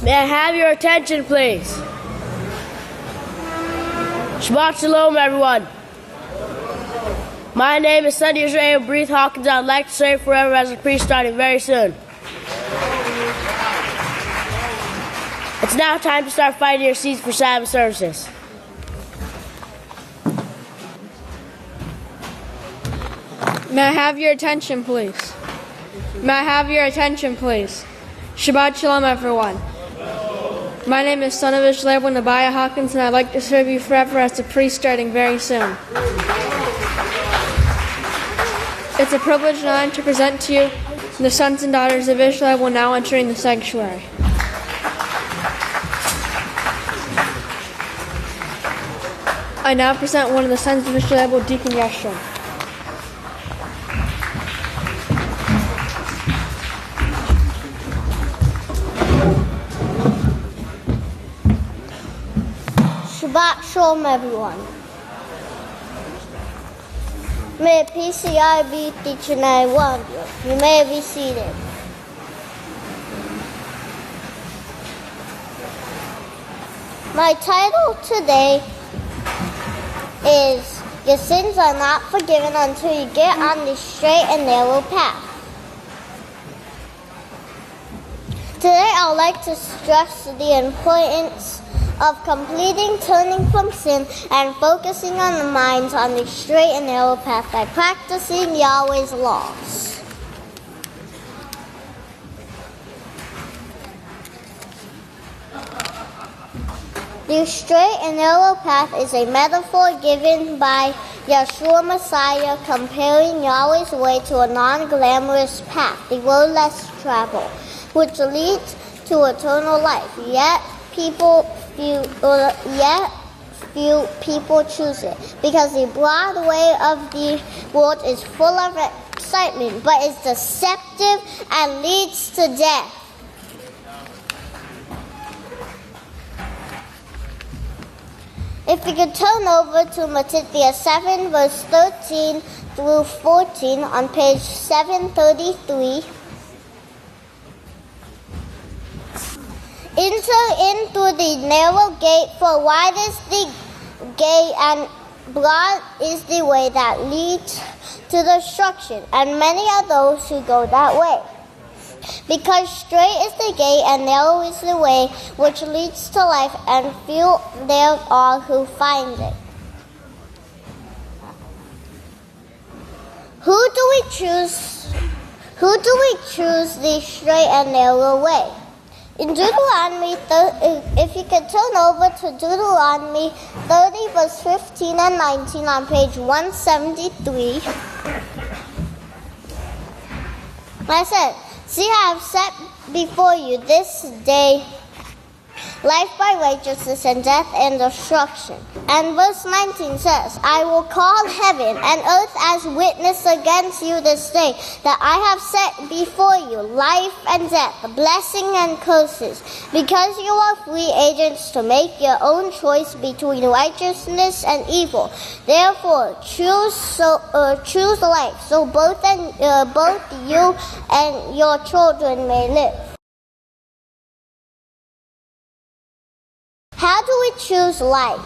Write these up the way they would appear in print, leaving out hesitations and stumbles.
May I have your attention, please? Shabbat Shalom, everyone. My name is Sonny Yisrayl Breathe Hawkins. I'd like to serve forever as a priest starting very soon. It's now time to start finding your seats for Sabbath services. May I have your attention, please? May I have your attention, please? Shabbat Shalom, everyone. My name is Son of Yisrayl Nabiah Hawkins, and I'd like to serve you forever as a priest starting very soon. It's a privilege and honor to present to you the sons and daughters of Israel now entering the sanctuary. I now present one of the sons of Israel, Deacon Yisrayl. Shabbat Shalom, everyone. May PCI be with each and every one of you. You may be seated. My title today is Your Sins Are Not Forgiven Until You Get on the Straight and Narrow Path. Today I would like to stress the importance of completing turning from sin and focusing on the minds on the straight and narrow path by practicing Yahweh's laws. The straight and narrow path is a metaphor given by Yeshua Messiah comparing Yahweh's way to a non-glamorous path, the road less traveled, which leads to eternal life. Yet few people choose it, because the broad way of the world is full of excitement, but is deceptive and leads to death. If you could turn over to Matthew 7, verse 13 through 14 on page 733. Enter in through the narrow gate, for wide is the gate and broad is the way that leads to destruction, and many are those who go that way. Because straight is the gate and narrow is the way which leads to life, and few there are who find it. Who do we choose the straight and narrow way? In Deuteronomy, if you could turn over to Deuteronomy 30, verse 15 and 19 on page 173. I said, see, I have set before you this day life by righteousness and death and destruction. And verse 19 says, I will call heaven and earth as witness against you this day, that I have set before you life and death, blessing and curses, because you are free agents to make your own choice between righteousness and evil. Therefore, choose life, so both you and your children may live. How do we choose life?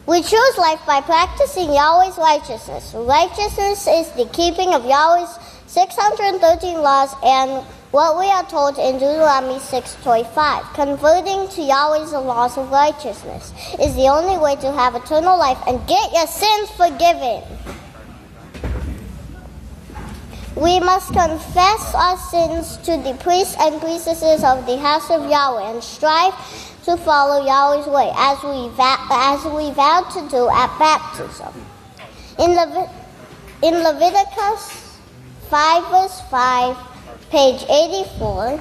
We choose life by practicing Yahweh's righteousness. Righteousness is the keeping of Yahweh's 613 laws and what we are told in Deuteronomy 6:25. Converting to Yahweh's laws of righteousness is the only way to have eternal life and get your sins forgiven. We must confess our sins to the priests and priestesses of the House of Yahweh and strive to follow Yahweh's way, as we vowed to do at baptism. In Leviticus 5, verse 5, page 84,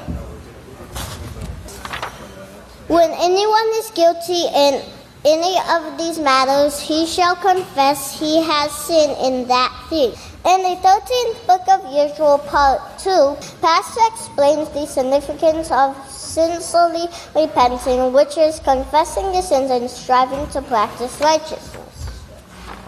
when anyone is guilty in any of these matters, he shall confess he has sinned in that thing. In the 13th book of Yisrayl, part 2, Pastor explains the significance of sincerely repenting, which is confessing your sins and striving to practice righteousness.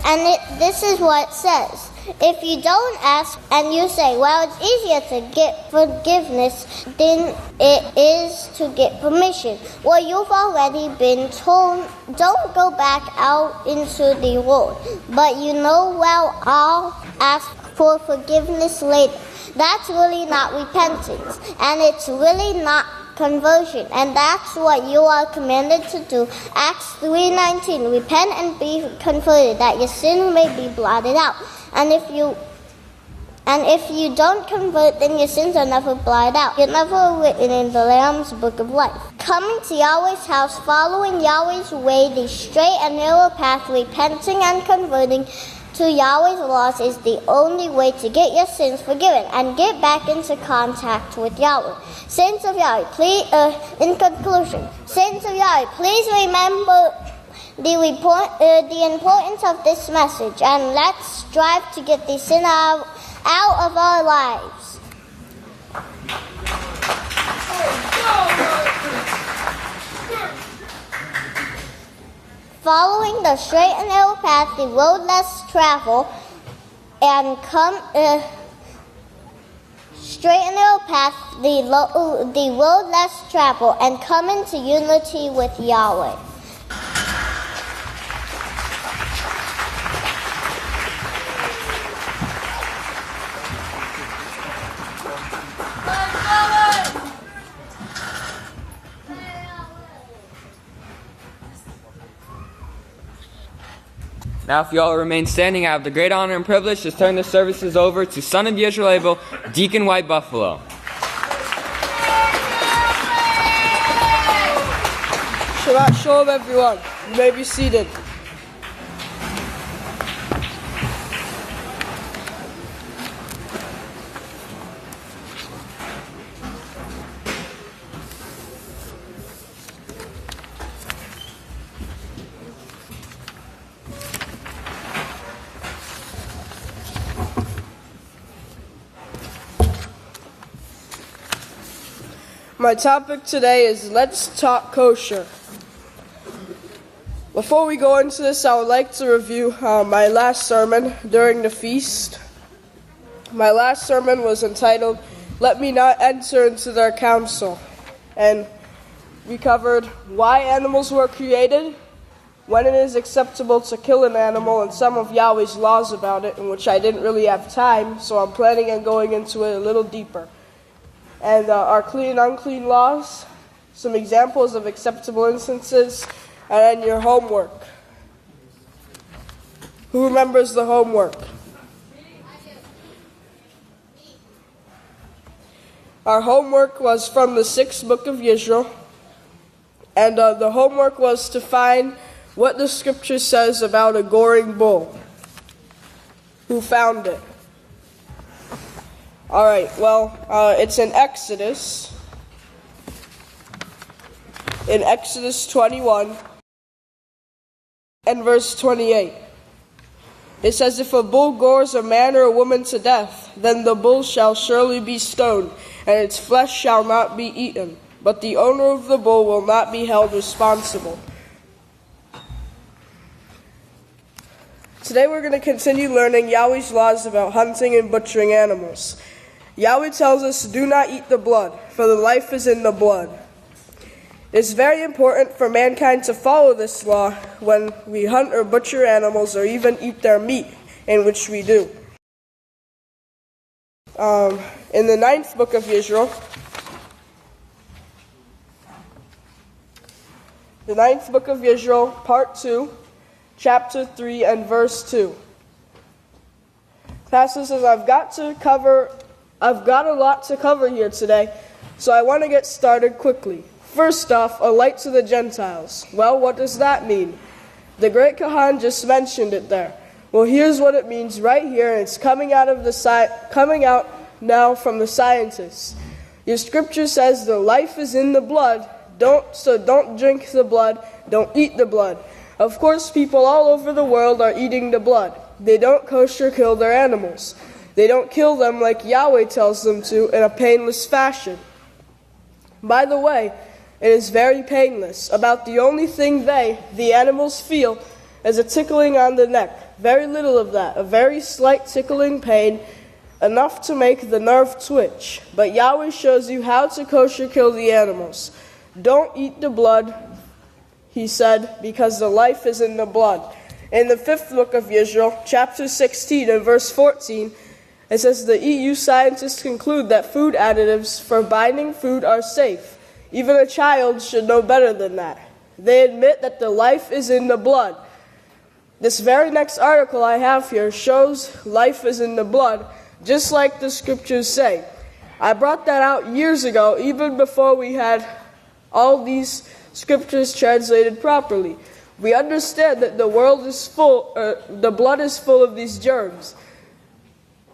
And this is what it says. If you don't ask and you say, well, it's easier to get forgiveness than it is to get permission, well, you've already been told, don't go back out into the world. But you know, well, I'll ask for forgiveness later. That's really not repentance, and it's really not conversion, and that's what you are commanded to do. Acts 3:19, repent and be converted, that your sin may be blotted out. And if you don't convert, then your sins are never blotted out. You're never written in the Lamb's book of life. Coming to Yahweh's house, following Yahweh's way, the straight and narrow path, repenting and converting to Yahweh's laws is the only way to get your sins forgiven and get back into contact with Yahweh. Saints of Yahweh, please, in conclusion, Saints of Yahweh, please remember the importance of this message, and let's strive to get the sin out of our lives. Following the straight and narrow path, the road less traveled, and straight and narrow path, the road less traveled, and come into unity with Yahweh. Now, if you all remain standing, I have the great honor and privilege to turn the services over to son of Yisrayl, Deacon White Buffalo. Shabbat Shalom, everyone. You may be seated. My topic today is Let's Talk Kosher. Before we go into this, I would like to review my last sermon during the feast. My last sermon was entitled, Let Me Not Enter Into Their Council. And we covered why animals were created, when it is acceptable to kill an animal, and some of Yahweh's laws about it, in which I didn't really have time, so I'm planning on going into it a little deeper. And our clean and unclean laws, some examples of acceptable instances, and then your homework. Who remembers the homework? Our homework was from the 6th book of Yisrayl, and the homework was to find what the scripture says about a goring bull. Who found it? All right, well, it's in Exodus. In Exodus 21 and verse 28. It says, if a bull gores a man or a woman to death, then the bull shall surely be stoned, and its flesh shall not be eaten. But the owner of the bull will not be held responsible. Today we're going to continue learning Yahweh's laws about hunting and butchering animals. Yahweh tells us, do not eat the blood, for the life is in the blood. It is very important for mankind to follow this law when we hunt or butcher animals or even eat their meat, in which we do. In the 9th book of Yisrayl, the 9th book of Yisrayl, part 2, chapter 3 and verse 2. Pastor says, I've got a lot to cover here today, so I want to get started quickly. First off, a light to the Gentiles. Well, what does that mean? The great Kahan just mentioned it there. Well, here's what it means right here, and it's coming out now from the scientists. Your scripture says the life is in the blood. Don't drink the blood. Don't eat the blood. Of course, people all over the world are eating the blood. They don't kosher kill their animals. They don't kill them like Yahweh tells them to in a painless fashion. By the way, it is very painless. About the only thing the animals, feel is a tickling on the neck. very little of that, a very slight tickling pain, enough to make the nerve twitch. But Yahweh shows you how to kosher kill the animals. Don't eat the blood, he said, because the life is in the blood. In the 5th book of Yisrayl, chapter 16 and verse 14, it says the EU scientists conclude that food additives for binding food are safe. Even a child should know better than that. They admit that the life is in the blood. This very next article I have here shows life is in the blood, just like the scriptures say. I brought that out years ago, even before we had all these scriptures translated properly. We understand that the world is full, the blood is full of these germs.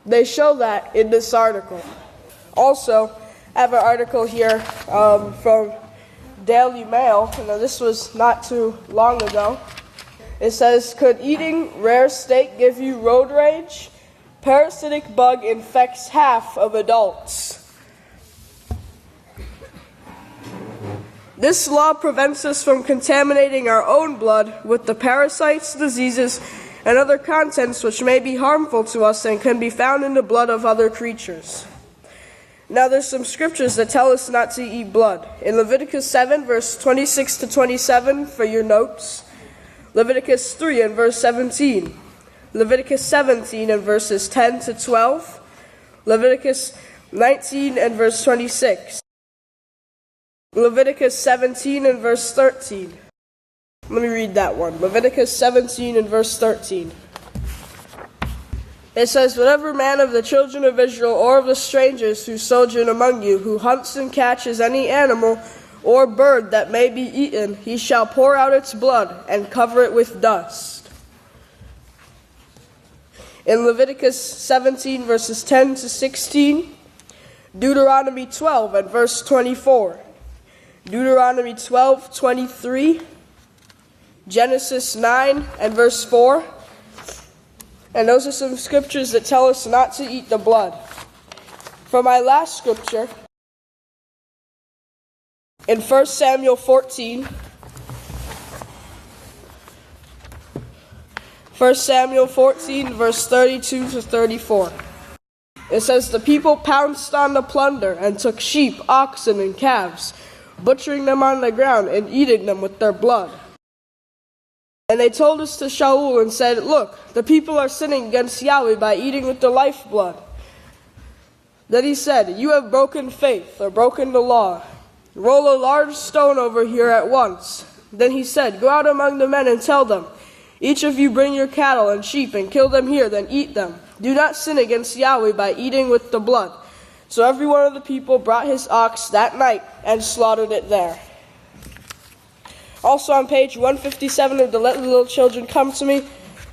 They show that in this article. Also, I have an article here from Daily Mail. Now, this was not too long ago. It says, could eating rare steak give you road rage? Parasitic bug infects half of adults. This law prevents us from contaminating our own blood with the parasites, diseases, and other contents which may be harmful to us and can be found in the blood of other creatures. Now there's some scriptures that tell us not to eat blood. In Leviticus 7, verse 26 to 27 for your notes. Leviticus 3 and verse 17. Leviticus 17 and verses 10 to 12. Leviticus 19 and verse 26. Leviticus 17 and verse 13. Let me read that one. Leviticus 17 and verse 13. It says, whatever man of the children of Israel or of the strangers who sojourn among you, who hunts and catches any animal or bird that may be eaten, he shall pour out its blood and cover it with dust. In Leviticus 17 verses 10 to 16, Deuteronomy 12 and verse 24, Deuteronomy 12:23, Genesis 9 and verse 4, and those are some scriptures that tell us not to eat the blood. For my last scripture, in 1 Samuel 14, 1 Samuel 14, verse 32 to 34. It says, the people pounced on the plunder and took sheep, oxen, and calves, butchering them on the ground and eating them with their blood. And they told us to Shaul and said, look, the people are sinning against Yahweh by eating with the lifeblood. Then he said, you have broken faith or broken the law. Roll a large stone over here at once. Then he said, go out among the men and tell them, each of you bring your cattle and sheep and kill them here, then eat them. Do not sin against Yahweh by eating with the blood. So every one of the people brought his ox that night and slaughtered it there. Also on page 157 of the Let the Little Children Come to Me,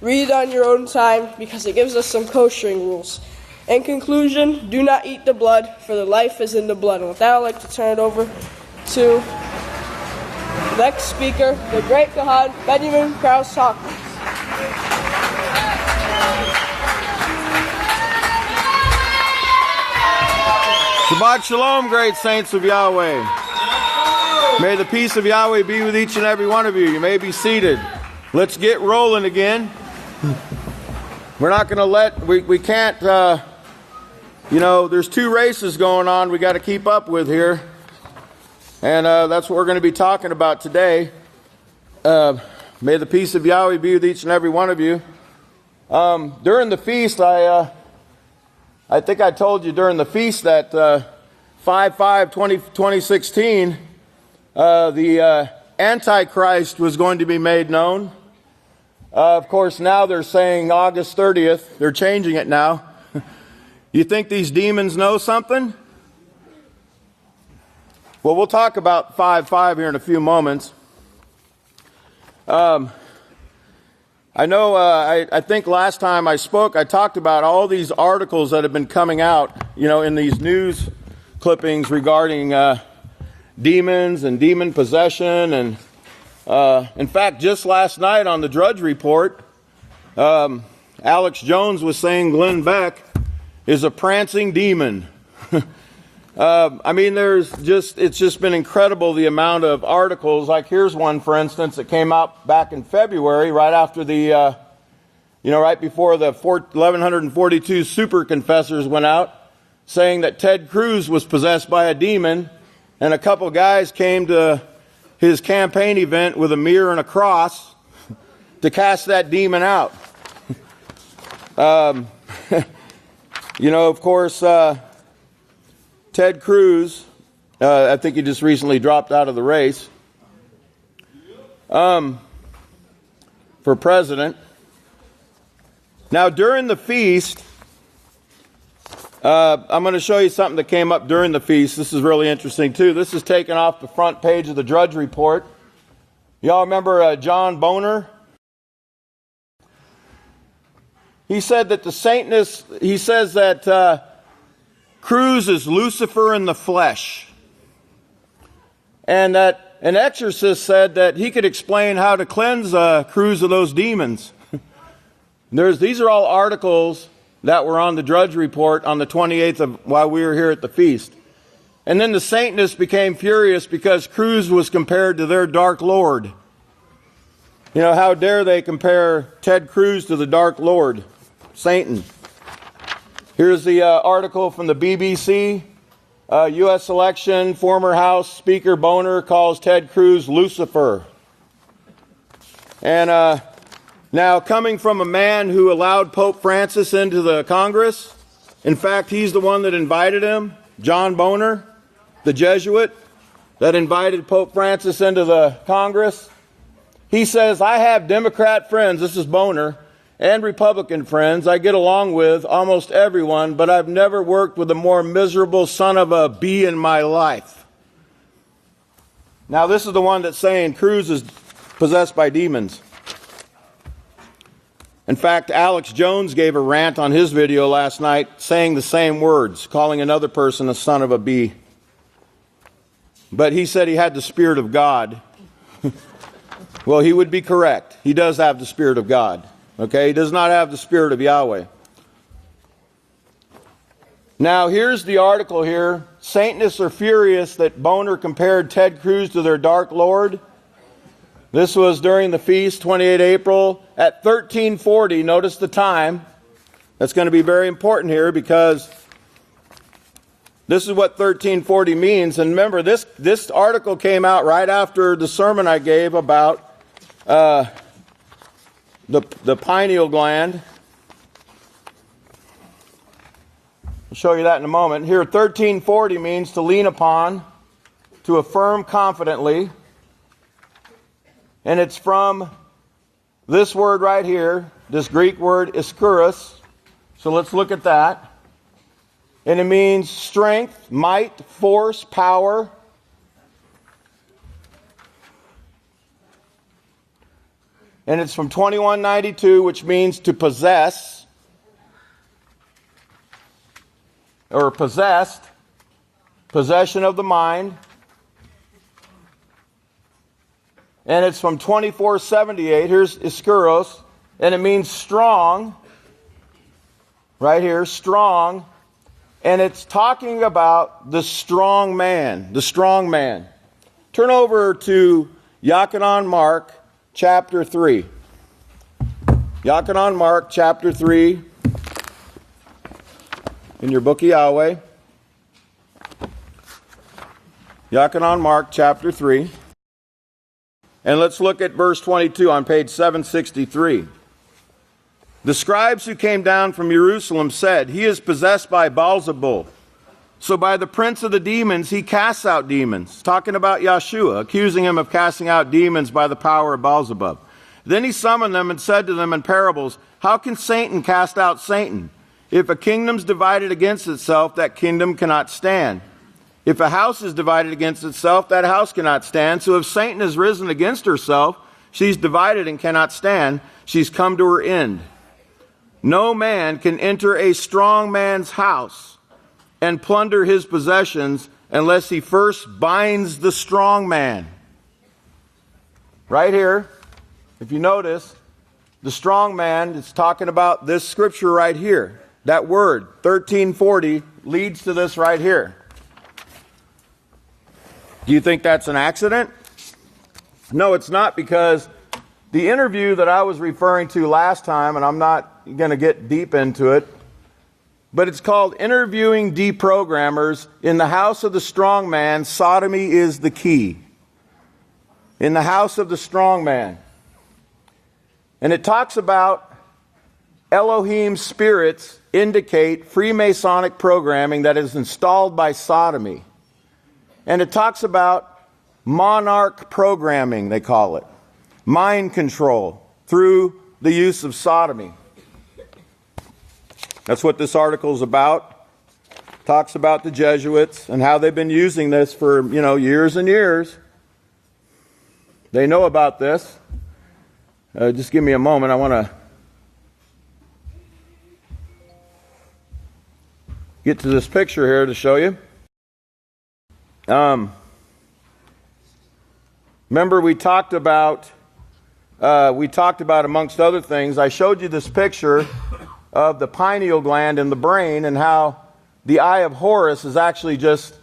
read it on your own time because it gives us some koshering rules. In conclusion, do not eat the blood, for the life is in the blood. And with that, I'd like to turn it over to the next speaker, the great Kahan, Benjamin Krause Hawkins. Shabbat Shalom, great saints of Yahweh. May the peace of Yahweh be with each and every one of you. You may be seated. Let's get rolling again. We're not going to we can't, there's two races going on we got to keep up with here. And that's what we're going to be talking about today. May the peace of Yahweh be with each and every one of you. During the feast, I think I told you during the feast that 5/5/2016, the Antichrist was going to be made known. Of course, now they're saying August 30th. They're changing it now. You think these demons know something? Well, we'll talk about 5/5 here in a few moments. I know, I think last time I spoke, I talked about all these articles that have been coming out, in these news clippings regarding demons and demon possession. And in fact, just last night on the Drudge Report, Alex Jones was saying Glenn Beck is a prancing demon. It's just been incredible the amount of articles. Like here's one, for instance, that came out back in February, right after the right before the 1142 super confessors went out, saying that Ted Cruz was possessed by a demon, and a couple guys came to his campaign event with a mirror and a cross to cast that demon out. Of course, Ted Cruz, I think he just recently dropped out of the race for president. Now, during the feast, I'm going to show you something that came up during the feast. This is really interesting, too. This is taken off the front page of the Drudge Report. Y'all remember John Boner? He said that he says that Cruz is Lucifer in the flesh. And that an exorcist said that he could explain how to cleanse Cruz of those demons. These are all articles that were on the Drudge Report on the 28th while we were here at the feast. And then the Satanists became furious because Cruz was compared to their Dark Lord. How dare they compare Ted Cruz to the Dark Lord, Satan. Here's the article from the BBC. U.S. election, former House Speaker Boner calls Ted Cruz Lucifer. And now, coming from a man who allowed Pope Francis into the Congress, in fact, he's the one that invited him, John Boner, the Jesuit, that invited Pope Francis into the Congress. He says, I have Democrat friends, this is Boner, and Republican friends I get along with almost everyone, but I've never worked with a more miserable son of a bee in my life. Now, this is the one that's saying Cruz is possessed by demons. In fact, Alex Jones gave a rant on his video last night saying the same words, calling another person a son of a bee. But he said he had the Spirit of God. Well, he would be correct. He does have the Spirit of God. Okay? He does not have the Spirit of Yahweh. Now, here's the article here. Satanists are furious that Boner compared Ted Cruz to their Dark Lord. This was during the feast, 28 April, at 1340. Notice the time. That's going to be very important here because this is what 1340 means. And remember, this article came out right after the sermon I gave about the pineal gland. I'll show you that in a moment. Here, 1340 means to lean upon, to affirm confidently. And it's from this word right here, this Greek word ischurus. So let's look at that. And it means strength, might, force, power. And it's from 2192, which means to possess, or possessed, possession of the mind. And it's from 2478. Here's iskuros, and it means strong. Right here, strong. And it's talking about the strong man. The strong man. Turn over to Yachanan Mark, chapter 3. Yachanan Mark, chapter 3. In your book of Yahweh. Yachanan Mark, chapter 3. And let's look at verse 22 on page 763. The scribes who came down from Jerusalem said, he is possessed by Beelzebul. So by the prince of the demons, he casts out demons. Talking about Yeshua, accusing him of casting out demons by the power of Beelzebub. Then he summoned them and said to them in parables, how can Satan cast out Satan? If a kingdom's divided against itself, that kingdom cannot stand. If a house is divided against itself, that house cannot stand. So if Satan has risen against herself, she's divided and cannot stand. She's come to her end. No man can enter a strong man's house and plunder his possessions unless he first binds the strong man. Right here, if you notice, the strong man is talking about this scripture right here. That word, 1340, leads to this right here. Do you think that's an accident? No, it's not, because The interview that I was referring to last time, and I'm not going to get deep into it, but it's called Interviewing Deprogrammers. In the House of the Strong Man, Sodomy is the Key. In the House of the Strong Man. And it talks about Elohim's spirits indicate Freemasonic programming that is installed by sodomy. And it talks about monarch programming, they call it. Mind control through the use of sodomy. That's what this article is about. Talks about the Jesuits and how they've been using this for, years and years. They know about this. Just give me a moment. I want to get to this picture here to show you. Remember we talked about amongst other things, I showed you this picture of the pineal gland in the brain and how the eye of Horus is actually just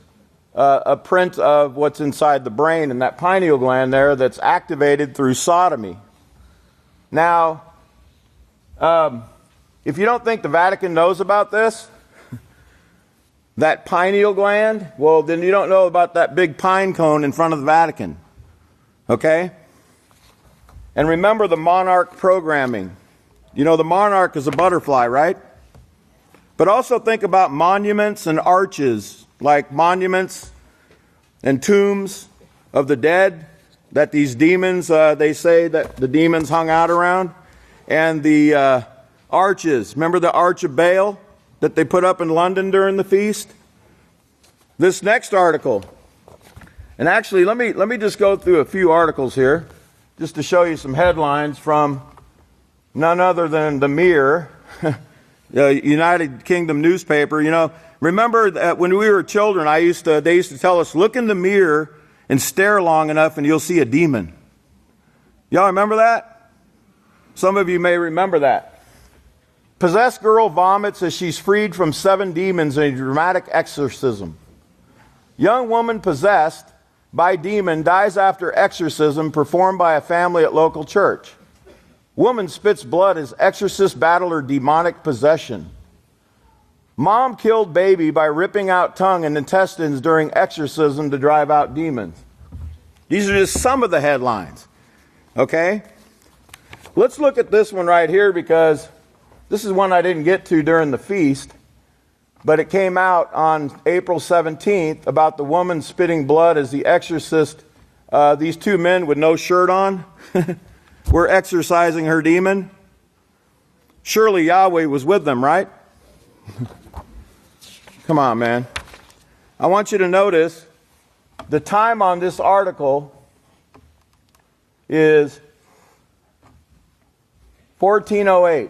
a print of what's inside the brain and that pineal gland there that's activated through sodomy. Now, if you don't think the Vatican knows about this, that pineal gland, well, then you don't know about that big pine cone in front of the Vatican. Okay? And remember the monarch programming. The monarch is a butterfly, right? But also think about monuments and arches, like monuments and tombs of the dead that these demons, they say that the demons hung out around. And the arches. Remember the Arch of Baal that they put up in London during the feast? This next article. And actually, let me just go through a few articles here, just to show you some headlines from none other than the Mirror, the United Kingdom newspaper. Remember that when we were children, they used to tell us, look in the mirror and stare long enough and you'll see a demon. Y'all remember that? Some of you may remember that. Possessed girl vomits as she's freed from 7 demons in a dramatic exorcism. Young woman possessed by demon dies after exorcism performed by a family at local church. Woman spits blood as exorcist battle her demonic possession. Mom killed baby by ripping out tongue and intestines during exorcism to drive out demons. These are just some of the headlines. Okay? Let's look at this one right here because this is one I didn't get to during the feast, but it came out on April 17th about the woman spitting blood as the exorcist, these 2 men with no shirt on, were exorcising her demon. Surely Yahweh was with them, right? Come on, man. I want you to notice the time on this article is 1408.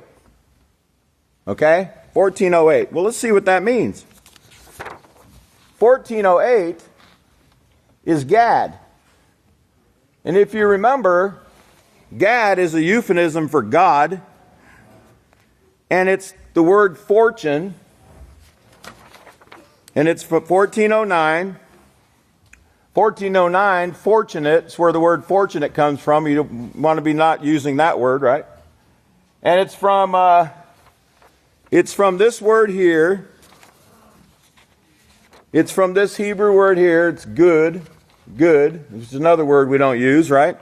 Okay? 1408. Well, let's see what that means. 1408 is Gad. And if you remember, Gad is a euphemism for God. And it's the word fortune. And it's for 1409. 1409, fortunate, is where the word fortunate comes from. You don't want to be not using that word, right? And it's from this word here. It's from this Hebrew word here. It's good. Good. It's another word we don't use, right?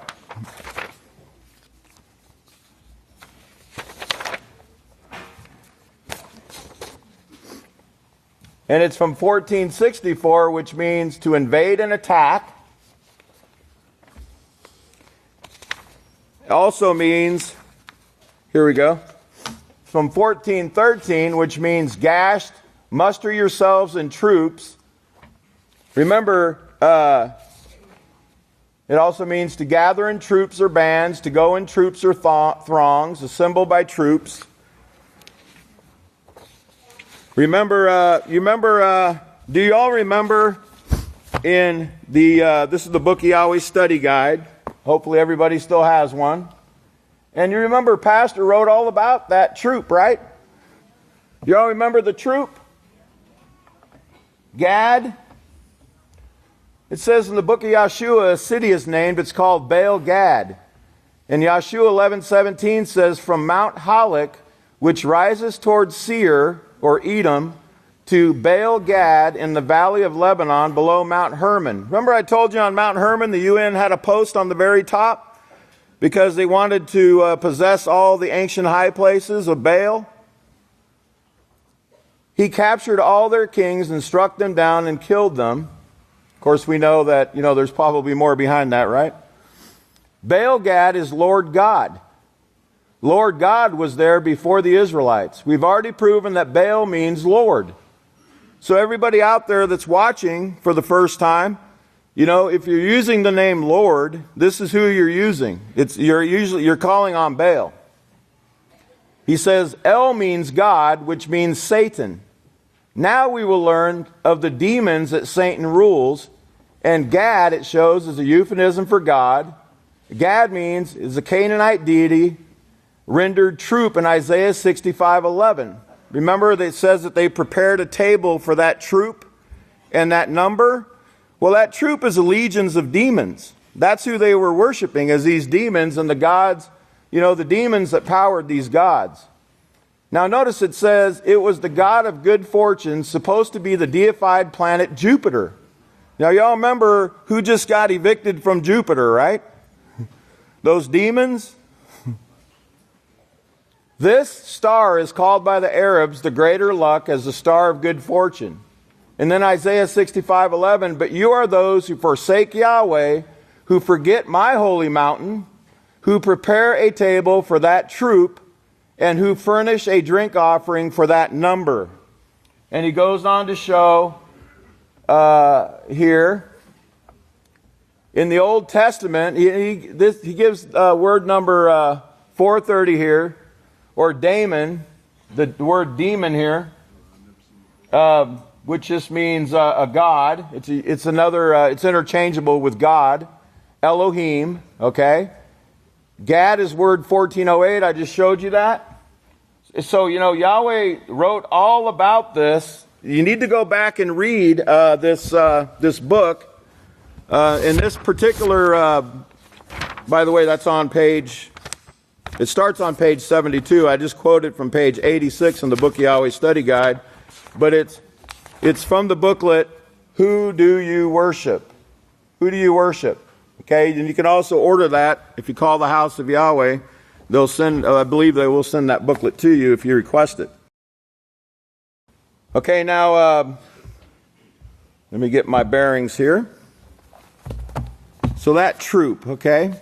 And it's from 1464, which means to invade and attack. It also means, here we go, from 1413, which means gashed, muster yourselves in troops. Remember, it also means to gather in troops or bands, to go in troops or throngs, assembled by troops. Remember, do you all remember in this is the Book of Yahweh study guide. Hopefully everybody still has one. And you remember Pastor wrote all about that troop, right? You all remember the troop? Gad. It says in the book of Yeshua, a city is named. It's called Baal Gad. And Yahshua 11:17 says, from Mount Halak, which rises towards Seir, or Edom, to Baal Gad in the valley of Lebanon below Mount Hermon. Remember I told you on Mount Hermon the UN had a post on the very top because they wanted to possess all the ancient high places of Baal? He captured all their kings and struck them down and killed them. Of course, we know that, there's probably more behind that, right? Baal Gad is Lord God. Lord God was there before the Israelites. We've already proven that Baal means Lord. So everybody out there that's watching for the first time, if you're using the name Lord, this is who you're using. You're calling on Baal. He says El means God, which means Satan. Now we will learn of the demons that Satan rules, and Gad, it shows, is a euphemism for God. Gad is a Canaanite deity rendered troop in Isaiah 65:11. Remember, it says that they prepared a table for that troop and that number. Well, that troop is legions of demons. That's who they were worshiping, as these demons and the gods, the demons that powered these gods. Now notice it says it was the god of good fortune, supposed to be the deified planet Jupiter. Now y'all remember who just got evicted from Jupiter, right? Those demons. This star is called by the Arabs the greater luck, as the star of good fortune. And then Isaiah 65:11, but you are those who forsake Yahweh, who forget my holy mountain, who prepare a table for that troop, and who furnish a drink offering for that number. And he goes on to show here in the Old Testament, he gives word number 430 here, or daemon, the word demon here, which just means a god. It's interchangeable with God, Elohim. Okay, Gad is word 1408. I just showed you that. So Yahweh wrote all about this. You need to go back and read this book. In this particular, by the way, that's on page. It starts on page 72. I just quoted from page 86 in the Book Yahweh Study Guide. But it's from the booklet, Who Do You Worship? Who do you worship? Okay, and you can also order that. If you call the House of Yahweh, they'll send, I believe they will send that booklet to you if you request it. Okay, now, let me get my bearings here. So that troop, okay?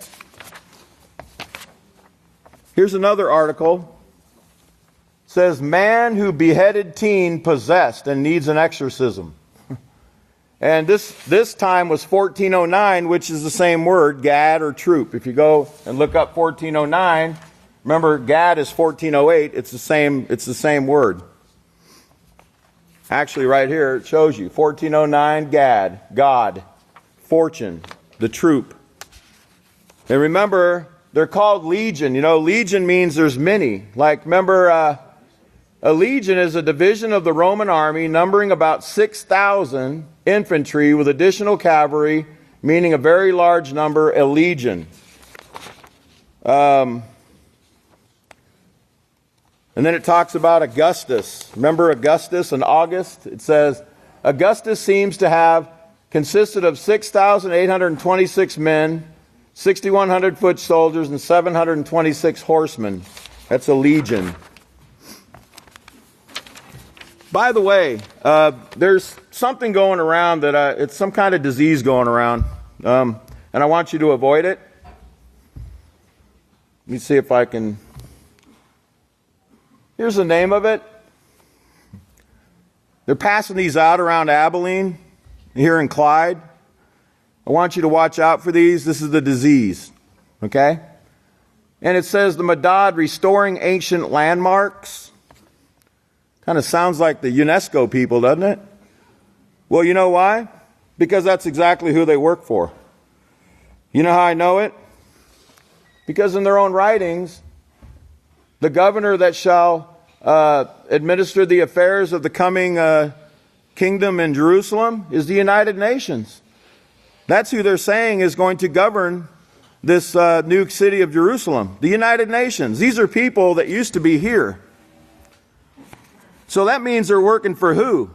Here's another article. It says, man who beheaded teen possessed and needs an exorcism. And this time was 1409, which is the same word, Gad or troop. If you go and look up 1409, remember Gad is 1408. It's the same word. Actually, right here it shows you 1409 Gad, God, fortune, the troop. And remember, they're called legion. Legion means there's many. Like, remember, a legion is a division of the Roman army numbering about 6,000 infantry with additional cavalry, meaning a very large number, a legion. And then it talks about Augustus. Remember Augustus and August? It says, Augustus seems to have consisted of 6,826 men, 6,100 foot soldiers, and 726 horsemen. That's a legion. By the way, there's something going around that it's some kind of disease going around, and I want you to avoid it. Let me see if I can. Here's the name of it. They're passing these out around Abelin, here in Clyde. I want you to watch out for these. This is the disease, okay? And it says the Madad restoring ancient landmarks. Kind of sounds like the UNESCO people, doesn't it? Well, you know why? Because that's exactly who they work for. You know how I know it? Because in their own writings, the governor that shall administer the affairs of the coming kingdom in Jerusalem is the United Nations. That's who they're saying is going to govern this new city of Jerusalem, the United Nations. These are people that used to be here. So that means they're working for who?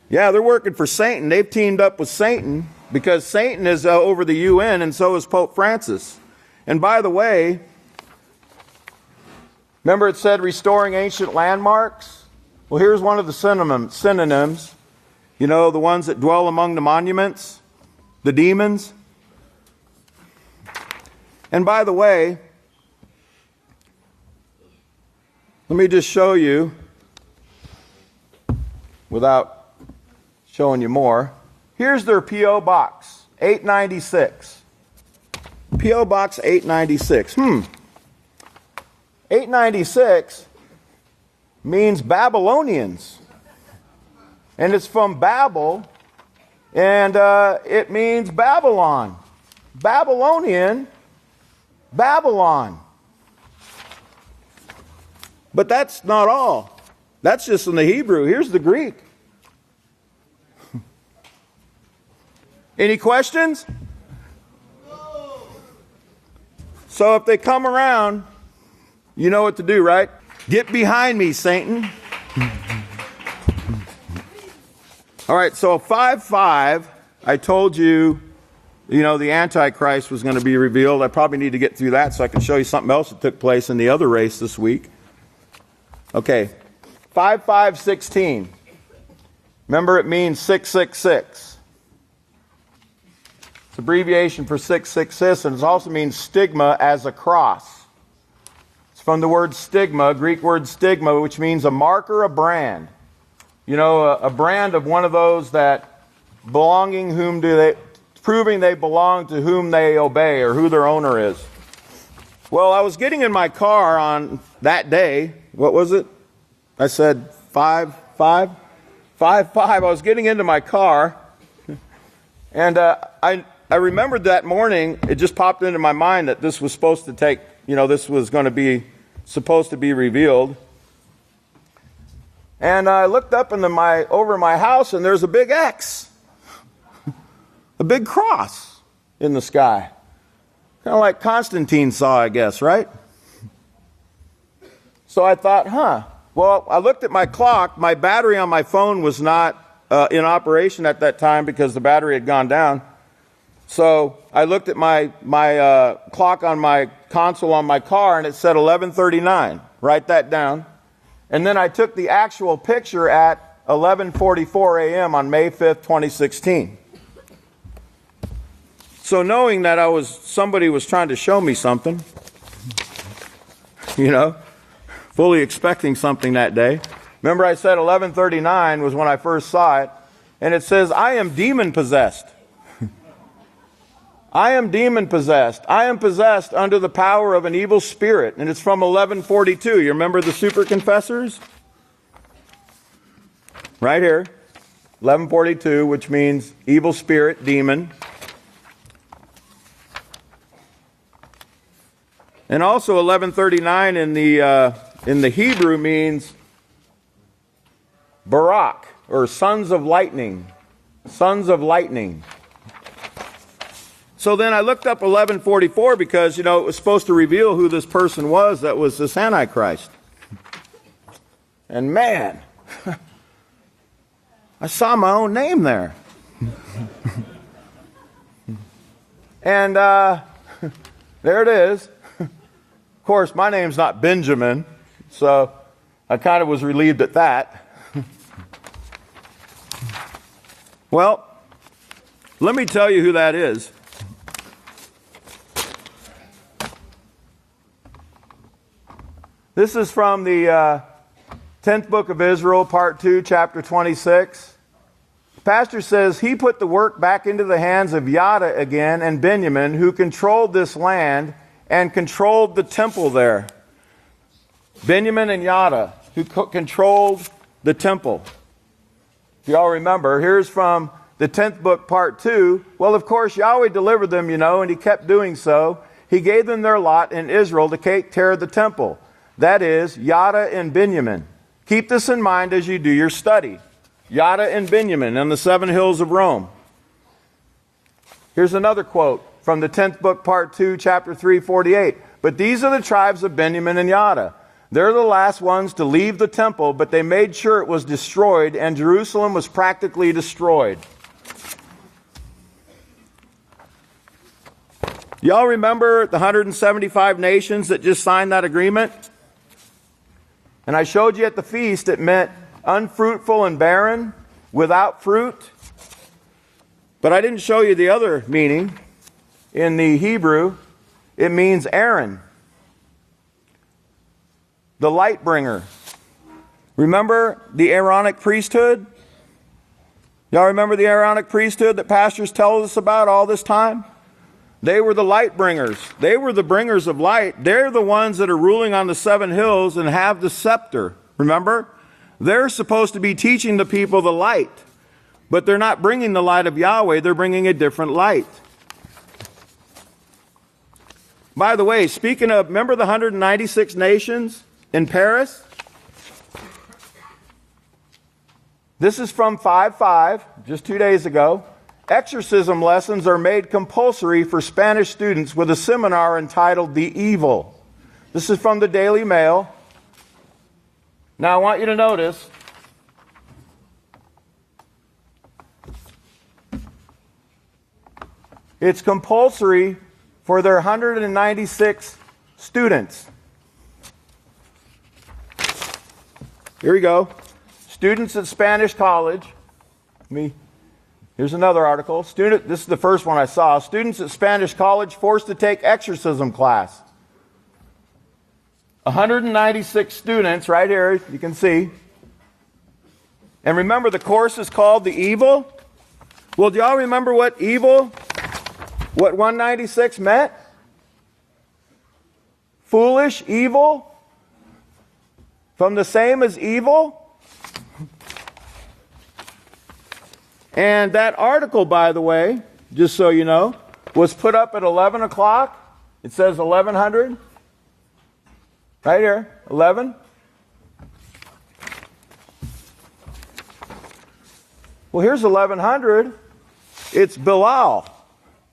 Yeah, they're working for Satan. They've teamed up with Satan because Satan is over the UN, and so is Pope Francis. And by the way, remember it said restoring ancient landmarks? Well, here's one of the synonyms. You know, the ones that dwell among the monuments, the demons. And by the way, let me just show you, without showing you more. Here's their P.O. Box, 896. P.O. Box 896. 896 means Babylonians. And it's from Babel, and it means Babylon. Babylonian, Babylon. But that's not all. That's just in the Hebrew. Here's the Greek. Any questions? So if they come around, you know what to do, right? Get behind me, Satan. All right, so 5:5, I told you, the Antichrist was going to be revealed. I probably need to get through that so I can show you something else that took place in the other race this week. Okay, 5:5:16. Remember, it means 666. It's abbreviation for 666, and it also means stigma as a cross. It's from the word stigma, Greek word stigma, which means a marker, a brand. A brand of one of those that proving they belong to whom they obey or who their owner is. Well, I was getting in my car on that day. What was it? I said 5:5. I was getting into my car, and I remembered that morning. It just popped into my mind that this was supposed to take. This was going to be supposed to be revealed. And I looked up over my house, and there's a big X, a big cross in the sky. Kind of like Constantine saw, I guess, right? So I thought, Well, I looked at my clock. My battery on my phone was not in operation at that time because the battery had gone down. So I looked at my clock on my console on my car, and it said 11:39. Write that down. And then I took the actual picture at 11:44 a.m. on May 5th, 2016. So knowing that somebody was trying to show me something, fully expecting something that day. Remember I said 11:39 was when I first saw it, and it says, I am demon possessed. I am demon possessed. I am possessed under the power of an evil spirit. And it's from 11:42. You remember the super confessors? Right here. 11:42, which means evil spirit, demon. And also 11:39 in the Hebrew means Barak, or sons of lightning. Sons of lightning. So then I looked up 11:44 because, it was supposed to reveal who this person was that was this Antichrist. And man, I saw my own name there. And there it is. Of course, my name's not Benjamin, so I kind of was relieved at that. Well, let me tell you who that is. This is from the 10th book of Israel, part 2, chapter 26. The pastor says, he put the work back into the hands of Yada again and Benjamin, who controlled this land and controlled the temple there. Benjamin and Yada, who controlled the temple. If you all remember, here's from the 10th book, part 2. Well, of course, Yahweh delivered them, and he kept doing so. He gave them their lot in Israel to tear the temple. That is, Yada and Benjamin. Keep this in mind as you do your study. Yada and Benjamin on the 7 hills of Rome. Here's another quote from the 10th book, part 2, chapter 3, 48. But these are the tribes of Benjamin and Yada. They're the last ones to leave the temple, but they made sure it was destroyed, and Jerusalem was practically destroyed. Y'all remember the 175 nations that just signed that agreement? And I showed you at the feast it meant unfruitful and barren, without fruit. But I didn't show you the other meaning. In the Hebrew, it means Aaron, the light bringer. Remember the Aaronic priesthood? Y'all remember the Aaronic priesthood that pastors tell us about all this time? They were the light bringers. They were the bringers of light. They're the ones that are ruling on the 7 hills and have the scepter. Remember? They're supposed to be teaching the people the light. But they're not bringing the light of Yahweh. They're bringing a different light. By the way, speaking of, remember the 196 nations in Paris? This is from 5:5, just 2 days ago. Exorcism lessons are made compulsory for Spanish students with a seminar entitled The Evil. This is from the Daily Mail. Now I want you to notice it's compulsory for their 196 students. Here we go. Students at Spanish College. Here's another article. This is the first one I saw. Students at Spanish College forced to take exorcism class. 196 students right here, you can see. And remember, the course is called The Evil. Well, do y'all remember what 196 meant? Foolish, evil. From the same as evil. And that article, by the way, just so you know, was put up at 11 o'clock. It says 1100. Right here, 11. Well, here's 1100. It's Bilal.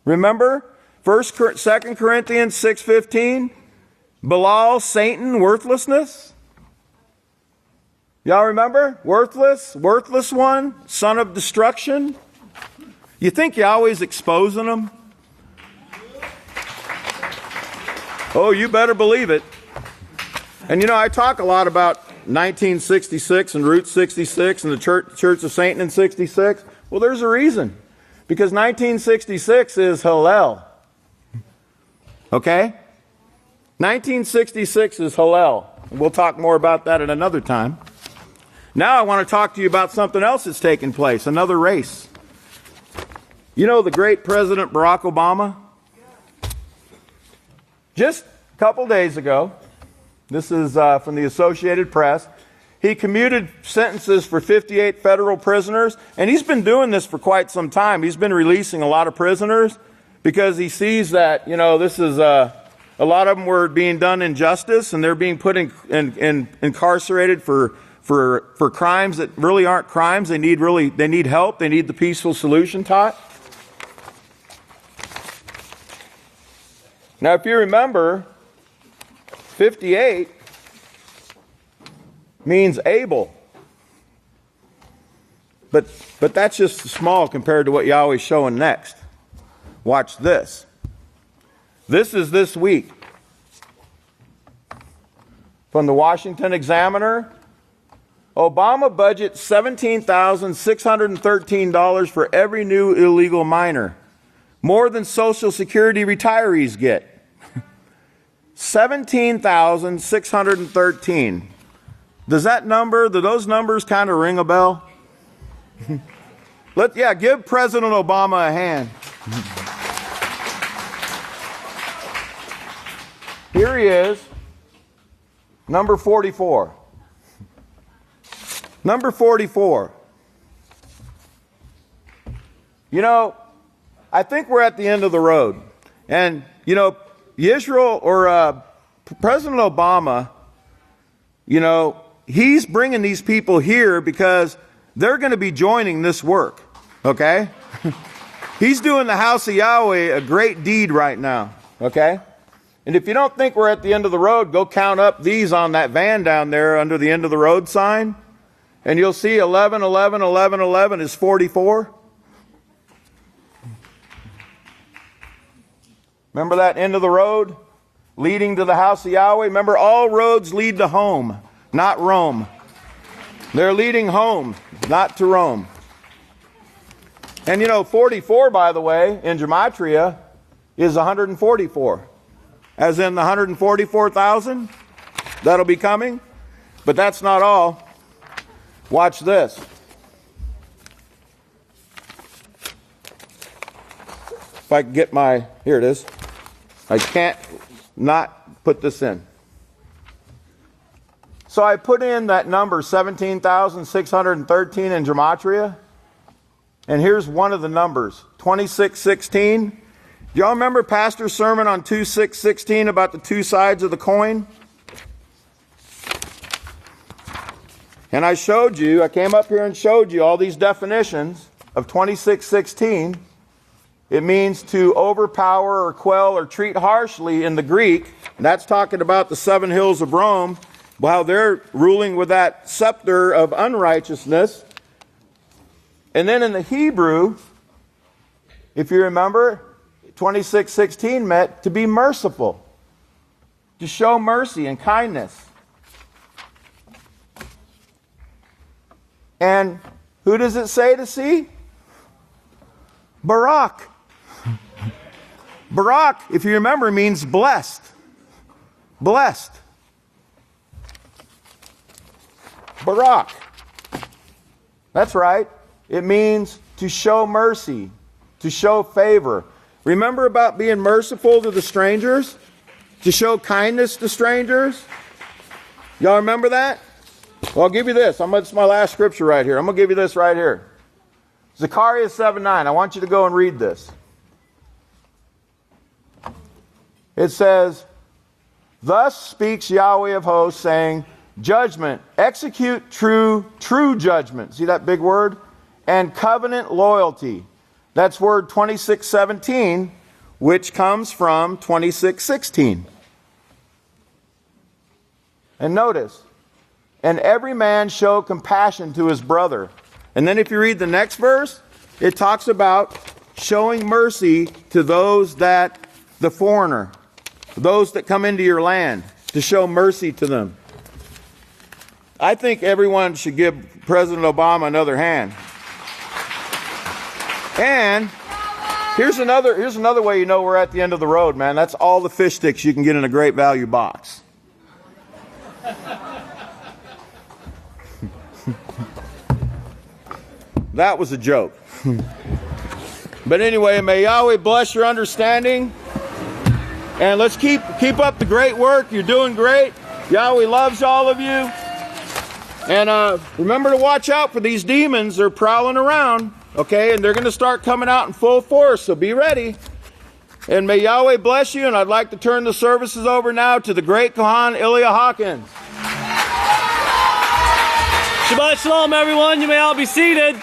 Remember? 2 Corinthians 6:15. Bilal, Satan, worthlessness. Y'all remember? Worthless one, son of destruction. You think Yahweh's exposing them? Oh, you better believe it. And you know, I talk a lot about 1966 and Route 66 and the Church of Satan in 66. Well, there's a reason. Because 1966 is Hallel. Okay? 1966 is Hallel. We'll talk more about that at another time. Now I want to talk to you about something else that's taking place, another race. You know the great President Barack Obama? Just a couple days ago, this is from the Associated Press, he commuted sentences for 58 federal prisoners, and he's been doing this for quite some time. He's been releasing a lot of prisoners because he sees that, you know, this is a lot of them were being done injustice, and they're being put incarcerated for crimes that really aren't crimes. They need help. They need the peaceful solution taught. Now, if you remember, 58 means Abel. But that's just small compared to what Yahweh's showing next. Watch this. This is this week. From the Washington Examiner. Obama budgets $17,613 for every new illegal minor. More than Social Security retirees get. 17,613. Do those numbers kind of ring a bell? Give President Obama a hand. Here he is, number 44. Number 44. You know, I think we're at the end of the road. And, you know, Yisrayl or President Obama, you know, he's bringing these people here because they're going to be joining this work. Okay? He's doing the House of Yahweh a great deed right now, okay? And if you don't think we're at the end of the road, go count up these on that van down there under the end of the road sign, and you'll see 11, 11, 11, 11 is 44. Remember that end of the road leading to the House of Yahweh? Remember, all roads lead to home, not Rome. They're leading home, not to Rome. And 44, by the way, in Gematria is 144. As in the 144,000 that'll be coming. But that's not all. Watch this. If I can get here it is. I can't not put this in. So I put in that number 17,613 in Gematria. And here's one of the numbers, 2616. Do y'all remember Pastor's sermon on 2616 about the two sides of the coin? And I came up here and showed you all these definitions of 2616. It means to overpower or quell or treat harshly in the Greek. And that's talking about the 7 hills of Rome, while they're ruling with that scepter of unrighteousness. And then in the Hebrew, if you remember, 2616 meant to be merciful, to show mercy and kindness. And who does it say to see? Barak. Barak, if you remember, means blessed. Blessed. Barak. That's right. It means to show mercy, to show favor. Remember about being merciful to the strangers? To show kindness to strangers? Y'all remember that? Well, I'll give you this. It's my last scripture right here. I'm going to give you this right here. Zechariah 7:9. I want you to go and read this. It says, "Thus speaks Yahweh of hosts, saying, judgment, execute true judgment." See that big word? "And covenant loyalty." That's word 2617, which comes from 2616. And notice, "And every man show compassion to his brother." And then if you read the next verse, it talks about showing mercy to those the foreigner, those that come into your land, to show mercy to them. I think everyone should give President Obama another hand. And here's another way you know we're at the end of the road, man. That's all the fish sticks you can get in a great value box. That was a joke. But anyway, may Yahweh bless your understanding. And let's keep up the great work. You're doing great. Yahweh loves all of you. And remember to watch out for these demons. They're prowling around. Okay, and they're going to start coming out in full force, so be ready. And may Yahweh bless you, and I'd like to turn the services over now to the great Kohan Ilya Hawkins. Shabbat Shalom, everyone. You may all be seated.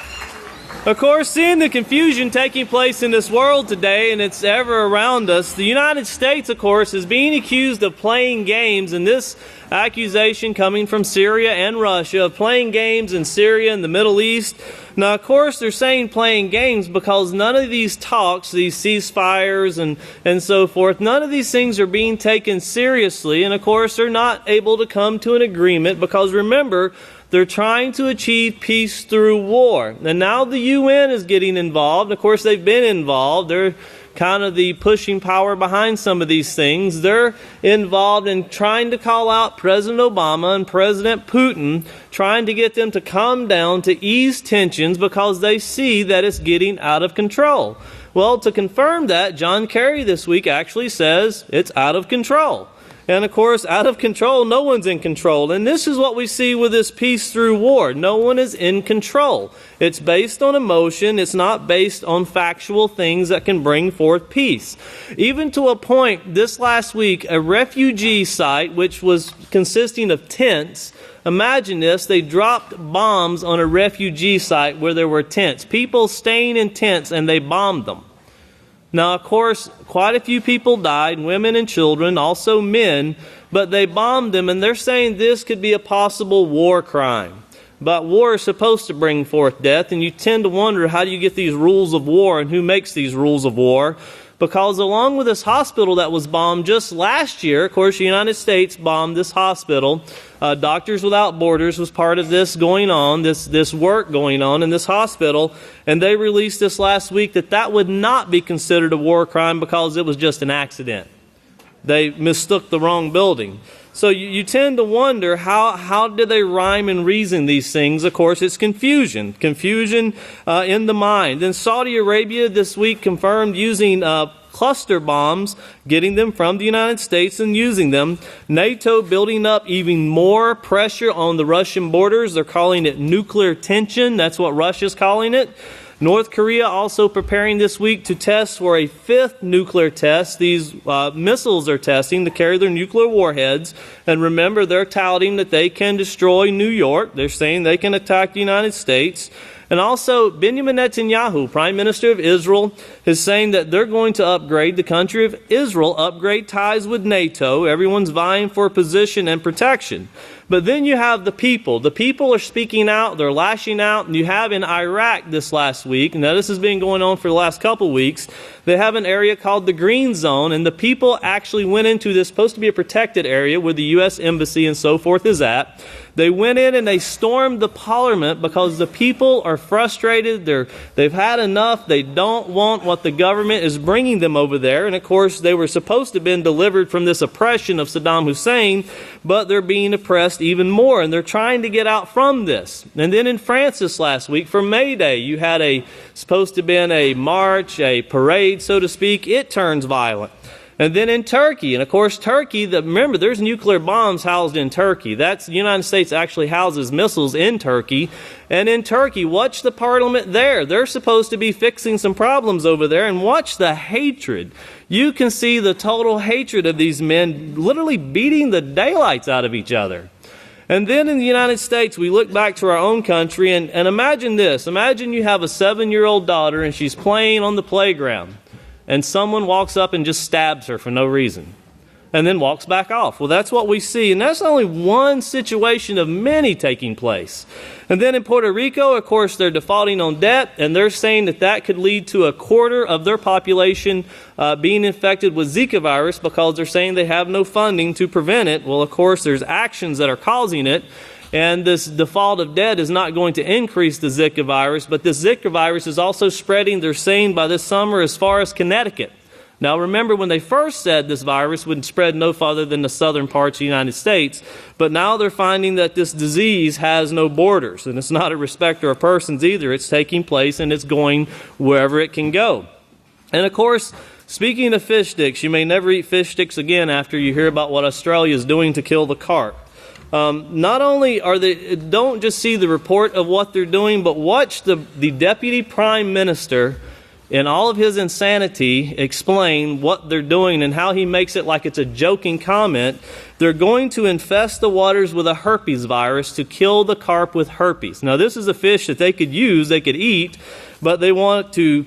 Of course, seeing the confusion taking place in this world today, and it's ever around us, the United States, of course, is being accused of playing games, and this accusation coming from Syria and Russia, of playing games in Syria and the Middle East. Now, of course, they're saying playing games because none of these talks, these ceasefires and so forth, none of these things are being taken seriously. And, of course, they're not able to come to an agreement because, remember, they're trying to achieve peace through war. And now the UN is getting involved. Of course, they've been involved. They're kind of the pushing power behind some of these things. They're involved in trying to call out President Obama and President Putin, trying to get them to calm down, to ease tensions, because they see that it's getting out of control. Well, to confirm that, John Kerry this week actually says it's out of control. And of course, out of control, no one's in control. And this is what we see with this peace through war. No one is in control. It's based on emotion. It's not based on factual things that can bring forth peace. Even to a point, this last week, a refugee site, which was consisting of tents, imagine this, they dropped bombs on a refugee site where there were tents. People staying in tents, and they bombed them. Now, of course, quite a few people died, women and children, also men, but they bombed them, and they're saying this could be a possible war crime. But war is supposed to bring forth death, and you tend to wonder, how do you get these rules of war, and who makes these rules of war? Because along with this hospital that was bombed just last year, of course, the United States bombed this hospital. Doctors Without Borders was part of this going on, this work going on in this hospital. And they released this last week that would not be considered a war crime because it was just an accident. They mistook the wrong building. So you tend to wonder, how do they rhyme and reason these things? Of course, it's confusion in the mind. Then Saudi Arabia this week confirmed using cluster bombs, getting them from the United States and using them. NATO building up even more pressure on the Russian borders. They're calling it nuclear tension. That's what Russia's calling it. North Korea also preparing this week to test for a 5th nuclear test. These missiles are testing to carry their nuclear warheads. And remember, they're touting that they can destroy New York. They're saying they can attack the United States. And also, Benjamin Netanyahu, Prime Minister of Israel, is saying that they're going to upgrade the country of Israel, upgrade ties with NATO. Everyone's vying for position and protection. But then you have the people. The people are speaking out. They're lashing out. And you have in Iraq this last week, now this has been going on for the last couple weeks, they have an area called the Green Zone. And the people actually went into this, supposed to be a protected area where the U.S. Embassy and so forth is at. They went in and they stormed the parliament because the people are frustrated. They've had enough. They don't want what the government is bringing them over there. And of course, they were supposed to have been delivered from this oppression of Saddam Hussein, but they're being oppressed even more. And they're trying to get out from this. And then in France this last week, for May Day, you had supposed to have been a march, a parade, so to speak. It turns violent. And then in Turkey, and of course Turkey, remember there's nuclear bombs housed in Turkey. The United States actually houses missiles in Turkey. And in Turkey, watch the parliament there. They're supposed to be fixing some problems over there. And watch the hatred. You can see the total hatred of these men literally beating the daylights out of each other. And then in the United States, we look back to our own country and imagine this. Imagine you have a 7-year-old daughter and she's playing on the playground. And someone walks up and just stabs her for no reason. And then walks back off. Well, that's what we see. And that's only one situation of many taking place. And then in Puerto Rico, of course, they're defaulting on debt. And they're saying that could lead to a quarter of their population being infected with Zika virus because they're saying they have no funding to prevent it. Well, of course, there's actions that are causing it. And this default of debt is not going to increase the Zika virus, but this Zika virus is also spreading, they're saying, by this summer as far as Connecticut. Now remember, when they first said this virus would spread no farther than the southern parts of the United States, but now they're finding that this disease has no borders, and it's not a respecter of persons either. It's taking place and it's going wherever it can go. And of course, speaking of fish sticks, you may never eat fish sticks again after you hear about what Australia is doing to kill the carp. Not only don't just see the report of what they're doing, but watch the Deputy Prime Minister in all of his insanity explain what they're doing and how he makes it like it's a joking comment. They're going to infest the waters with a herpes virus to kill the carp with herpes. Now, this is a fish that they could use, they could eat, but they want to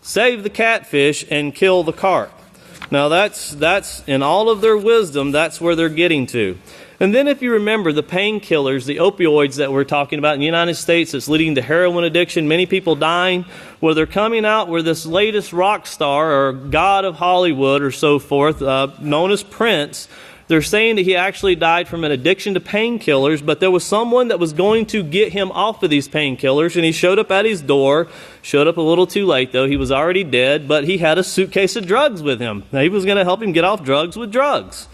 save the catfish and kill the carp. Now, that's in all of their wisdom, that's where they're getting to. And then if you remember the painkillers, the opioids that we're talking about in the United States that's leading to heroin addiction, many people dying, well, they're coming out where this latest rock star or god of Hollywood or so forth, known as Prince, they're saying that he actually died from an addiction to painkillers, but there was someone that was going to get him off of these painkillers, and he showed up at his door, showed up a little too late though, he was already dead, but he had a suitcase of drugs with him. Now, he was going to help him get off drugs with drugs.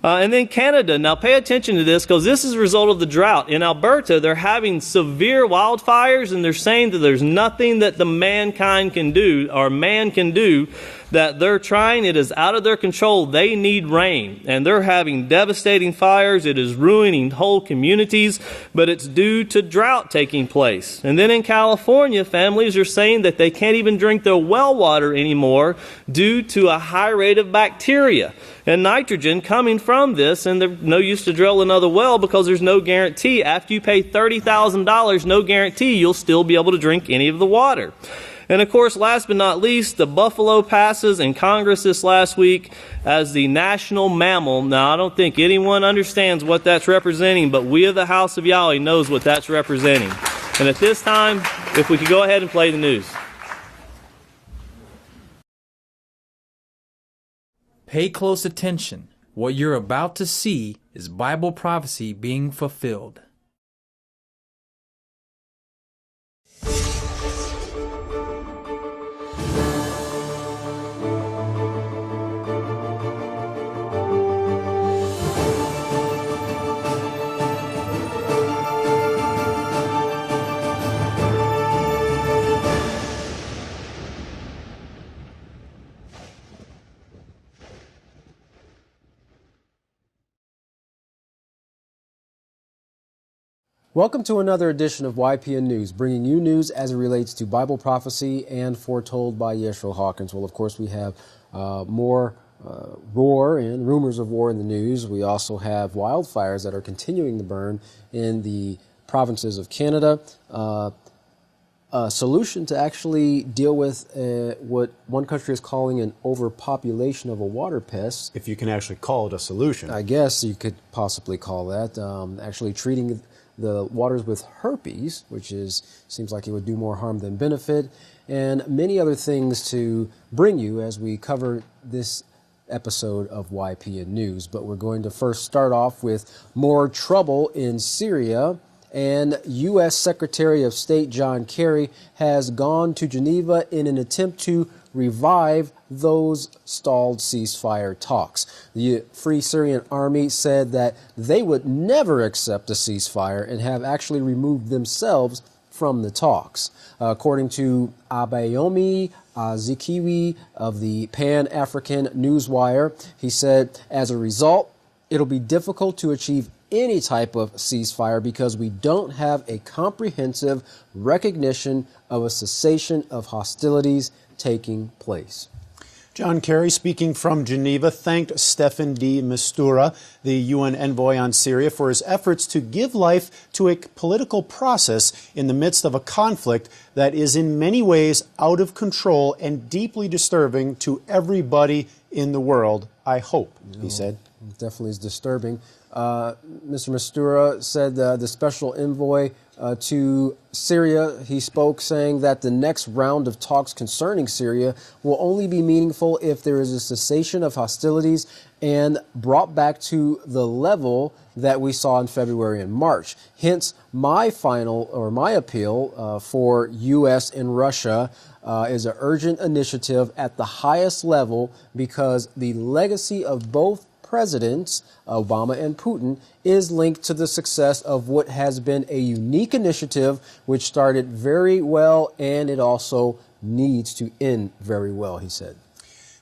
And then Canada. Now pay attention to this because this is a result of the drought. In Alberta, they're having severe wildfires and they're saying that there's nothing that the mankind can do or man can do that they're trying. It is out of their control. They need rain, and they're having devastating fires. It is ruining whole communities, but it's due to drought taking place. And then in California, families are saying that they can't even drink their well water anymore due to a high rate of bacteria and nitrogen coming from this, and there's no use to drill another well because there's no guarantee. After you pay $30,000, no guarantee you'll still be able to drink any of the water. And of course, last but not least, the buffalo passes in Congress this last week as the national mammal. Now, I don't think anyone understands what that's representing, but we of the House of Yahweh knows what that's representing. And at this time, if we could go ahead and play the news. Pay close attention. What you're about to see is Bible prophecy being fulfilled. Welcome to another edition of YPN News, bringing you news as it relates to Bible prophecy and foretold by Yisrayl Hawkins. Well, of course, we have more war and rumors of war in the news. We also have wildfires that are continuing to burn in the provinces of Canada. A solution to actually deal with what one country is calling an overpopulation of a water pest. If you can actually call it a solution. I guess you could possibly call that. Actually treating the waters with herpes, which seems like it would do more harm than benefit, and many other things to bring you as we cover this episode of YPN News. But we're going to first start off with more trouble in Syria. And U.S. Secretary of State John Kerry has gone to Geneva in an attempt to revive those stalled ceasefire talks. The Free Syrian Army said that they would never accept a ceasefire and have actually removed themselves from the talks. According to Abayomi Azikiwe of the Pan-African Newswire, he said, as a result, it'll be difficult to achieve any type of ceasefire because we don't have a comprehensive recognition of a cessation of hostilities taking place. John Kerry, speaking from Geneva, thanked Stefan de Mistura, the UN envoy on Syria, for his efforts to give life to a political process in the midst of a conflict that is in many ways out of control and deeply disturbing to everybody in the world, I hope, he said. It definitely is disturbing. Mr. Mistura said the special envoy to Syria, he spoke saying that the next round of talks concerning Syria will only be meaningful if there is a cessation of hostilities and brought back to the level that we saw in February and March. Hence, my appeal for U.S. and Russia is an urgent initiative at the highest level because the legacy of both presidents, Obama and Putin, is linked to the success of what has been a unique initiative which started very well, and it also needs to end very well, he said.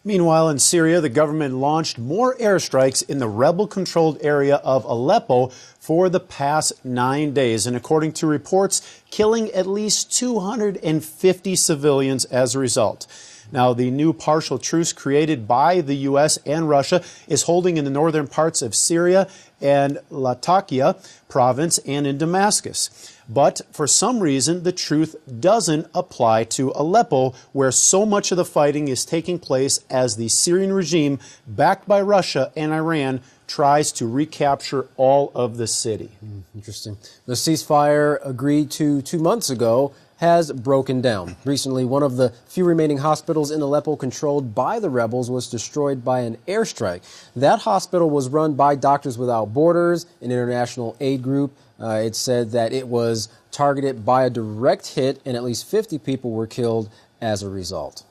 Meanwhile, in Syria, the government launched more airstrikes in the rebel-controlled area of Aleppo for the past 9 days, and according to reports, killing at least 250 civilians as a result. Now, the new partial truce created by the U.S. and Russia is holding in the northern parts of Syria and Latakia province and in Damascus. But for some reason, the truth doesn't apply to Aleppo, where so much of the fighting is taking place as the Syrian regime, backed by Russia and Iran, tries to recapture all of the city. Interesting. The ceasefire agreed to 2 months ago has broken down. Recently, one of the few remaining hospitals in Aleppo controlled by the rebels was destroyed by an airstrike. That hospital was run by Doctors Without Borders, an international aid group. It said that it was targeted by a direct hit and at least 50 people were killed as a result.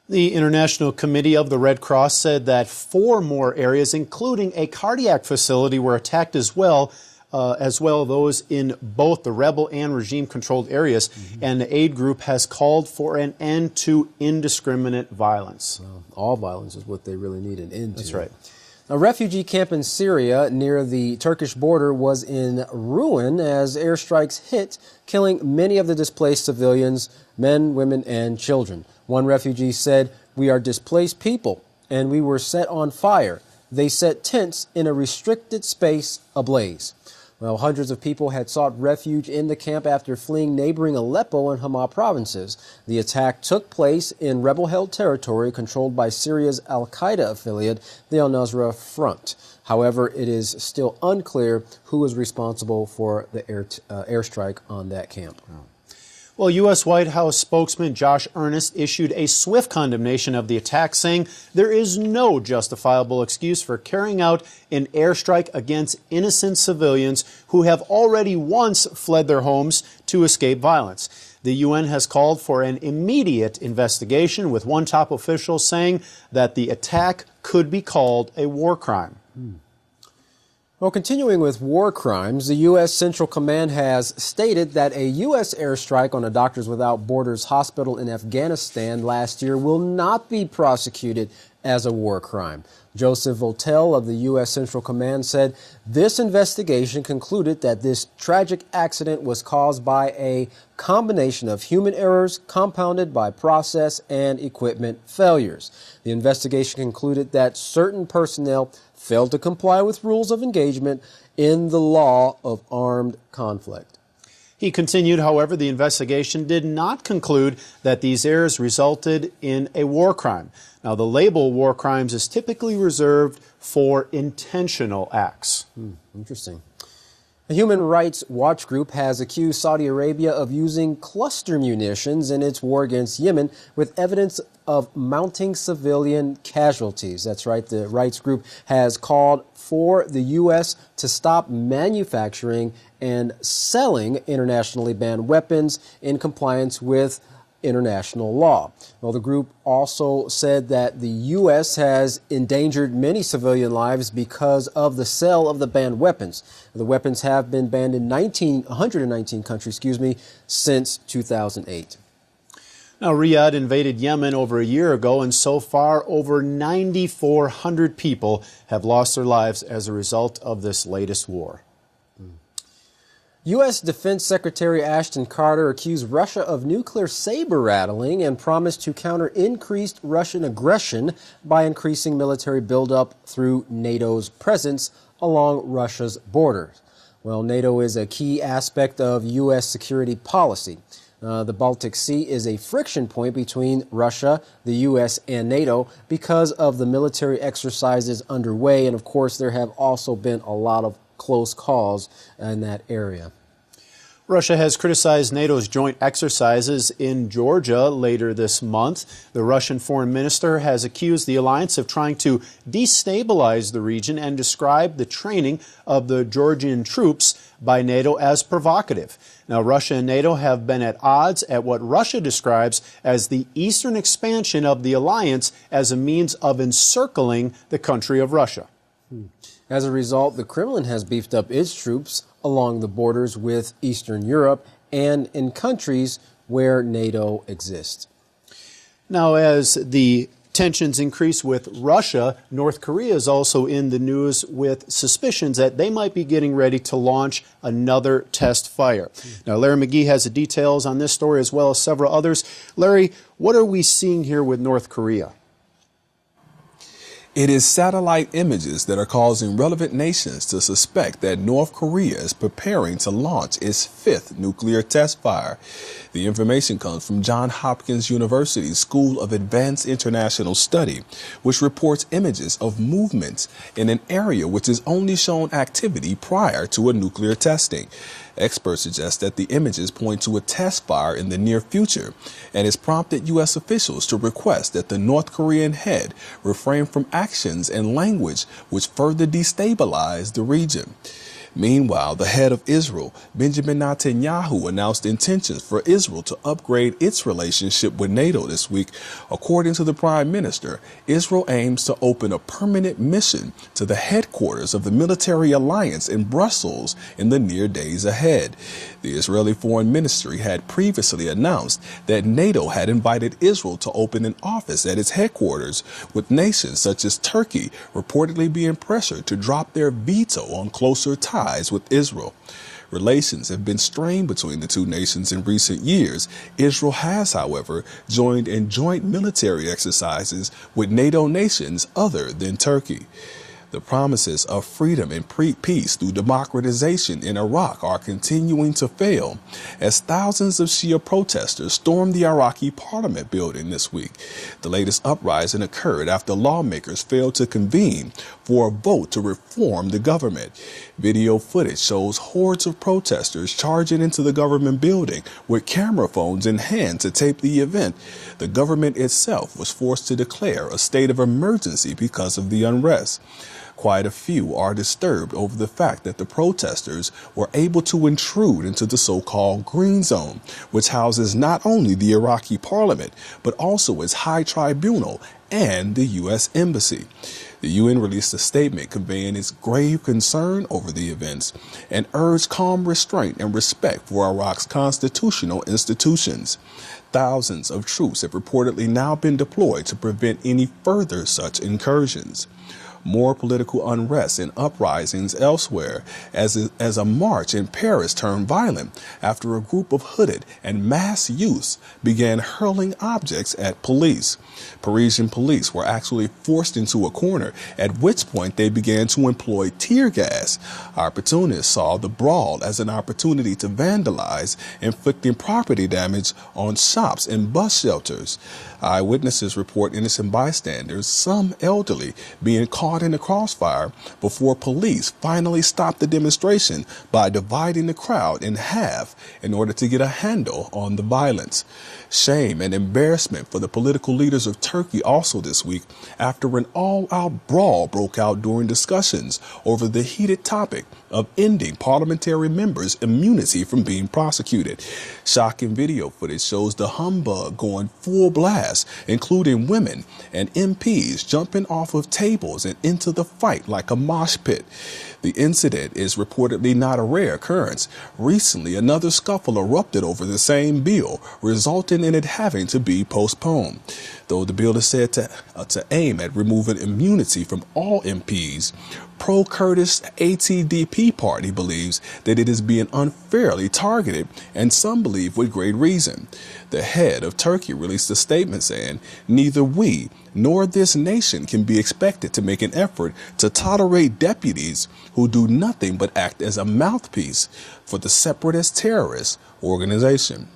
The International Committee of the Red Cross said that 4 more areas, including a cardiac facility, were attacked as well as well those in both the rebel and regime-controlled areas. And the aid group has called for an end to indiscriminate violence. Well, all violence is what they really need an end to. That's right. A refugee camp in Syria near the Turkish border was in ruin as airstrikes hit, killing many of the displaced civilians, men, women, and children. One refugee said, "We are displaced people, and we were set on fire. They set tents in a restricted space ablaze." Well, hundreds of people had sought refuge in the camp after fleeing neighboring Aleppo and Hama provinces. The attack took place in rebel-held territory controlled by Syria's al-Qaeda affiliate, the al-Nusra Front. However, it is still unclear who is responsible for the airstrike on that camp. Well, U.S. White House spokesman Josh Earnest issued a swift condemnation of the attack, saying there is no justifiable excuse for carrying out an airstrike against innocent civilians who have already once fled their homes to escape violence. The UN has called for an immediate investigation, with one top official saying that the attack could be called a war crime. Well, continuing with war crimes, the U.S. Central Command has stated that a U.S. airstrike on a Doctors Without Borders hospital in Afghanistan last year will not be prosecuted as a war crime. Joseph Votel of the U.S. Central Command said this investigation concluded that this tragic accident was caused by a combination of human errors compounded by process and equipment failures. The investigation concluded that certain personnel failed to comply with rules of engagement in the law of armed conflict. He continued, however, the investigation did not conclude that these errors resulted in a war crime. Now, the label war crimes is typically reserved for intentional acts. Interesting. A Human Rights Watch group has accused Saudi Arabia of using cluster munitions in its war against Yemen, with evidence of mounting civilian casualties. That's right. The rights group has called for the U.S. to stop manufacturing and selling internationally banned weapons in compliance with international law. Well, the group also said that the U.S. has endangered many civilian lives because of the sale of the banned weapons. The weapons have been banned in 119 countries, since 2008. Now, Riyadh invaded Yemen over a year ago, and so far over 9,400 people have lost their lives as a result of this latest war. U.S. Defense Secretary Ashton Carter accused Russia of nuclear saber-rattling and promised to counter increased Russian aggression by increasing military buildup through NATO's presence along Russia's borders. Well, NATO is a key aspect of U.S. security policy. The Baltic Sea is a friction point between Russia, the U.S., and NATO because of the military exercises underway. And, of course, there have also been a lot of close calls in that area. Russia has criticized NATO's joint exercises in Georgia later this month. The Russian foreign minister has accused the alliance of trying to destabilize the region and described the training of the Georgian troops by NATO as provocative. Now, Russia and NATO have been at odds at what Russia describes as the eastern expansion of the alliance as a means of encircling the country of Russia. As a result, the Kremlin has beefed up its troops along the borders with Eastern Europe and in countries where NATO exists. Now, as the tensions increase with Russia, North Korea is also in the news with suspicions that they might be getting ready to launch another test fire. Now, Larry McGee has the details on this story as well as several others. Larry, what are we seeing here with North Korea? It is satellite images that are causing relevant nations to suspect that North Korea is preparing to launch its fifth nuclear test fire. The information comes from Johns Hopkins University's School of Advanced International Study, which reports images of movements in an area which has only shown activity prior to a nuclear testing. Experts suggest that the images point to a test fire in the near future and has prompted U.S. officials to request that the North Korean head refrain from actions and language which further destabilize the region. Meanwhile, the head of Israel, Benjamin Netanyahu, announced intentions for Israel to upgrade its relationship with NATO this week. According to the Prime Minister, Israel aims to open a permanent mission to the headquarters of the military alliance in Brussels in the near days ahead. The Israeli Foreign Ministry had previously announced that NATO had invited Israel to open an office at its headquarters, with nations such as Turkey reportedly being pressured to drop their veto on closer ties with Israel. Relations have been strained between the two nations in recent years. Israel has, however, joined in joint military exercises with NATO nations other than Turkey. The promises of freedom and peace through democratization in Iraq are continuing to fail as thousands of Shia protesters stormed the Iraqi parliament building this week. The latest uprising occurred after lawmakers failed to convene for a vote to reform the government. Video footage shows hordes of protesters charging into the government building with camera phones in hand to tape the event. The government itself was forced to declare a state of emergency because of the unrest. Quite a few are disturbed over the fact that the protesters were able to intrude into the so-called Green Zone, which houses not only the Iraqi parliament, but also its high tribunal and the U.S. Embassy. The UN released a statement conveying its grave concern over the events and urged calm restraint and respect for Iraq's constitutional institutions. Thousands of troops have reportedly now been deployed to prevent any further such incursions. More political unrest and uprisings elsewhere as a march in Paris turned violent after a group of hooded and masked youths began hurling objects at police. Parisian police were actually forced into a corner, at which point they began to employ tear gas. Opportunists saw the brawl as an opportunity to vandalize, inflicting property damage on shops and bus shelters. Eyewitnesses report innocent bystanders, some elderly, being caught in the crossfire before police finally stopped the demonstration by dividing the crowd in half in order to get a handle on the violence. Shame and embarrassment for the political leaders of Turkey also this week after an all-out brawl broke out during discussions over the heated topic of ending parliamentary members' immunity from being prosecuted. Shocking video footage shows the humbug going full blast, including women and MPs jumping off of tables and into the fight like a mosh pit. The incident is reportedly not a rare occurrence. Recently, another scuffle erupted over the same bill, resulting in it having to be postponed. Though the bill is said to aim at removing immunity from all MPs, pro-Kurdish ATDP party believes that it is being unfairly targeted, and some believe with great reason. The head of Turkey released a statement saying, "Neither we nor this nation can be expected to make an effort to tolerate deputies who do nothing but act as a mouthpiece for the separatist terrorist organization."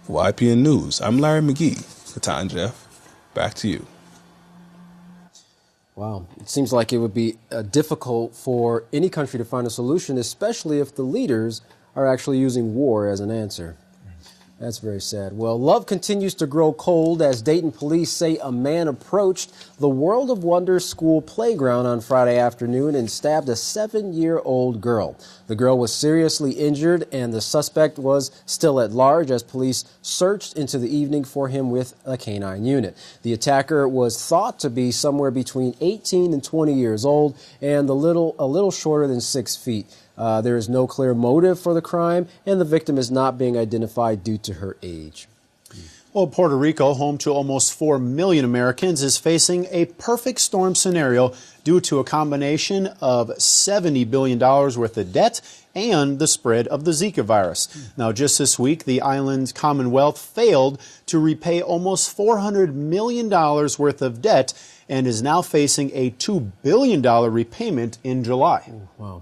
For YPN News, I'm Larry McGee. Katan Jeff, back to you. Wow. It seems like it would be difficult for any country to find a solution, especially if the leaders are actually using war as an answer. That's very sad. Well, love continues to grow cold as Dayton police say a man approached the World of Wonder school playground on Friday afternoon and stabbed a 7-year-old girl. The girl was seriously injured and the suspect was still at large as police searched into the evening for him with a canine unit. The attacker was thought to be somewhere between 18 and 20 years old and a little shorter than 6 feet. There is no clear motive for the crime, and the victim is not being identified due to her age. Well, Puerto Rico, home to almost 4 million Americans, is facing a perfect storm scenario due to a combination of $70 billion worth of debt and the spread of the Zika virus. Now, just this week, the island's Commonwealth failed to repay almost $400 million worth of debt and is now facing a $2 billion repayment in July. Wow.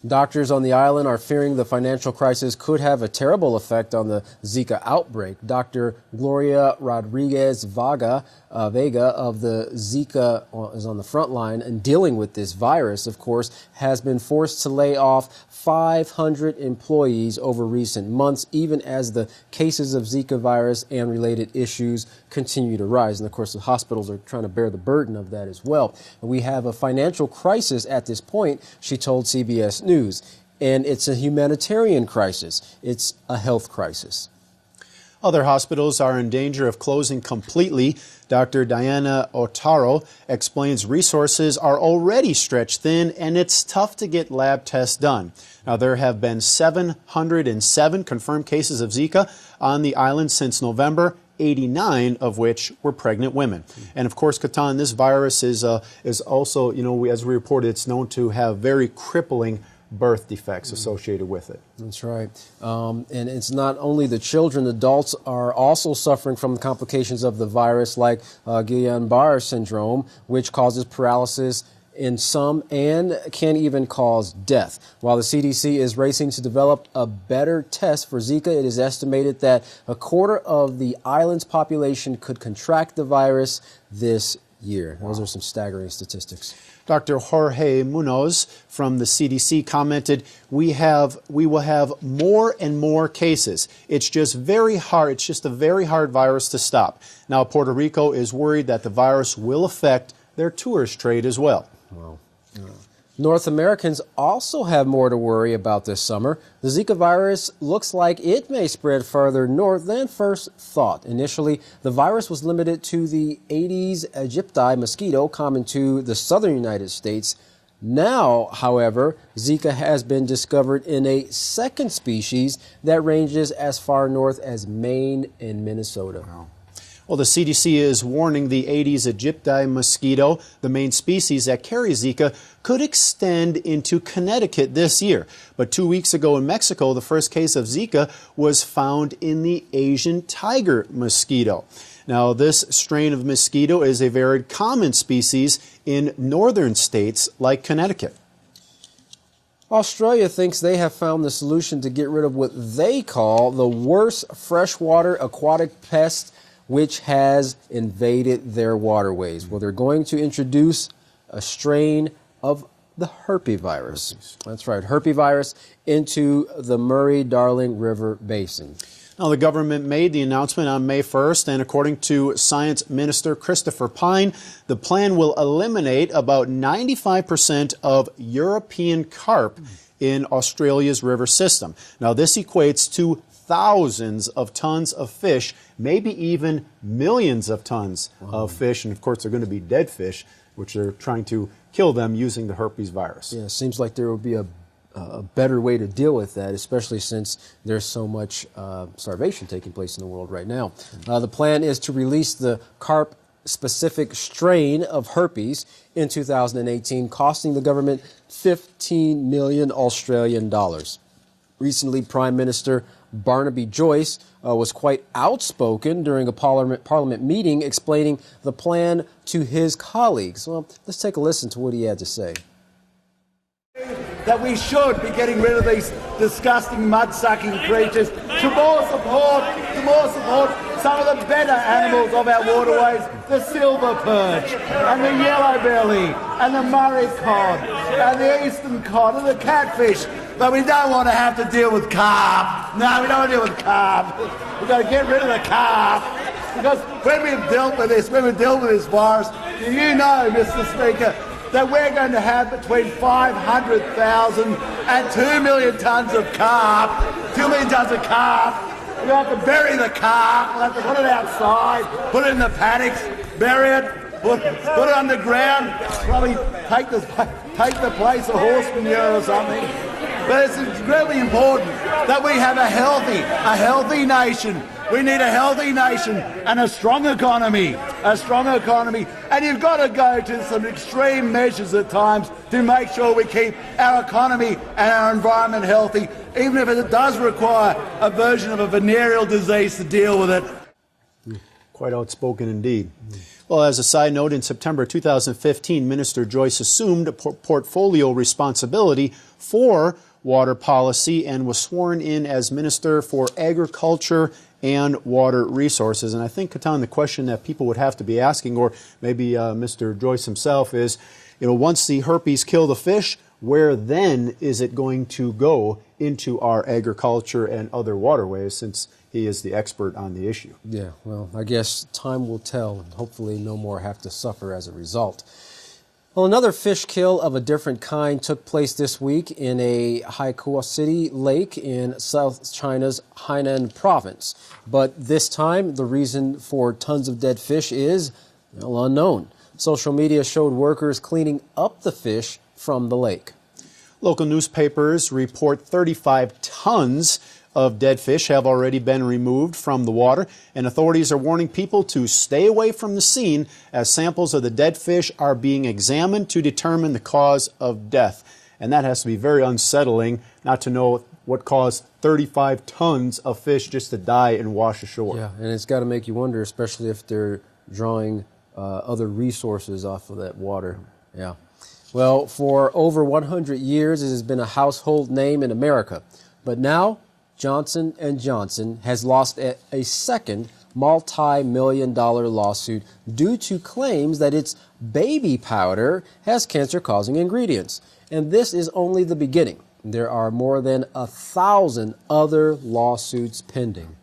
Doctors on the island are fearing the financial crisis could have a terrible effect on the Zika outbreak. Dr. Gloria Rodriguez Vega of the Zika is on the front line and dealing with this virus, of course, has been forced to lay off 500 employees over recent months, even as the cases of Zika virus and related issues continue to rise. And of course, the hospitals are trying to bear the burden of that as well. We have a financial crisis at this point, she told CBS News. news. And it's a humanitarian crisis. It's a health crisis. Other hospitals are in danger of closing completely. Dr. Diana Otaro explains resources are already stretched thin and it's tough to get lab tests done. Now, there have been 707 confirmed cases of Zika on the island since November, 89 of which were pregnant women. And of course, Katan, this virus is also, as we reported, it's known to have very crippling birth defects associated with it. That's right. And it's not only the children, adults are also suffering from the complications of the virus, like Guillain-Barré syndrome, which causes paralysis in some and can even cause death. While the CDC is racing to develop a better test for Zika, it is estimated that a quarter of the island's population could contract the virus this year. Those are some staggering statistics. Dr. Jorge Munoz from the CDC commented, we will have more and more cases. It's just very hard. It's just a very hard virus to stop. Now, Puerto Rico is worried that the virus will affect their tourist trade as well. Wow. North Americans also have more to worry about this summer. The Zika virus looks like it may spread further north than first thought. Initially, the virus was limited to the Aedes aegypti mosquito common to the southern United States. Now, however, Zika has been discovered in a second species that ranges as far north as Maine and Minnesota. Wow. Well, the CDC is warning the Aedes aegypti mosquito, the main species that carries Zika, could extend into Connecticut this year. But 2 weeks ago in Mexico, the first case of Zika was found in the Asian tiger mosquito. Now, this strain of mosquito is a very common species in northern states like Connecticut. Australia thinks they have found the solution to get rid of what they call the worst freshwater aquatic pest which has invaded their waterways. Well, they're going to introduce a strain of the herpesvirus. That's right, herpesvirus into the Murray-Darling River Basin. Now, the government made the announcement on May 1st, and according to Science Minister Christopher Pyne, the plan will eliminate about 95% of European carp in Australia's river system. Now, this equates to thousands of tons of fish, maybe even millions of tons of fish. And of course, they're going to be dead fish, which they're trying to kill them using the herpes virus. Yeah, it seems like there will be a better way to deal with that, especially since there's so much starvation taking place in the world right now. The plan is to release the carp-specific strain of herpes in 2018, costing the government 15 million Australian dollars. Recently, Prime Minister Barnaby Joyce was quite outspoken during a parliament meeting explaining the plan to his colleagues. Well, let's take a listen to what he had to say. That we should be getting rid of these disgusting mud-sucking creatures to more support some of the better animals of our waterways, the silver perch and the yellow belly and the Murray cod and the eastern cod and the catfish. But we don't want to have to deal with carp. No, we don't want to deal with carp. We've got to get rid of the carp. Because when we've dealt with this virus, you know, Mr. Speaker, that we're going to have between 500,000 and 2 million tonnes of carp. 2 million tonnes of carp. We'll have to bury the carp. We'll have to put it outside, put it in the paddocks, bury it, put it underground, probably take the place of horse manure or something. But it's incredibly important that we have a healthy nation. We need a healthy nation and a strong economy. And you've got to go to some extreme measures at times to make sure we keep our economy and our environment healthy, even if it does require a version of a venereal disease to deal with it. Quite outspoken indeed. Well, as a side note, in September 2015, Minister Joyce assumed portfolio responsibility for water policy and was sworn in as Minister for Agriculture and Water Resources. And I think, Katan, the question that people would have to be asking, or maybe Mr. Joyce himself, is, once the herpes kill the fish, where then is it going to go into our agriculture and other waterways, since he is the expert on the issue? Yeah, well, I guess time will tell, and hopefully no more have to suffer as a result. Well, another fish kill of a different kind took place this week in a Haikua City lake in South China's Hainan province. But this time, the reason for tons of dead fish is, well, unknown. Social media showed workers cleaning up the fish from the lake. Local newspapers report 35 tons of dead fish have already been removed from the water, and authorities are warning people to stay away from the scene as samples of the dead fish are being examined to determine the cause of death. And that has to be very unsettling not to know what caused 35 tons of fish just to die and wash ashore. Yeah, and it's got to make you wonder, especially if they're drawing other resources off of that water. Yeah. Well, for over 100 years, it has been a household name in America. But now, Johnson & Johnson has lost a second multi-million-dollar lawsuit due to claims that its baby powder has cancer-causing ingredients. And this is only the beginning. There are more than 1,000 other lawsuits pending.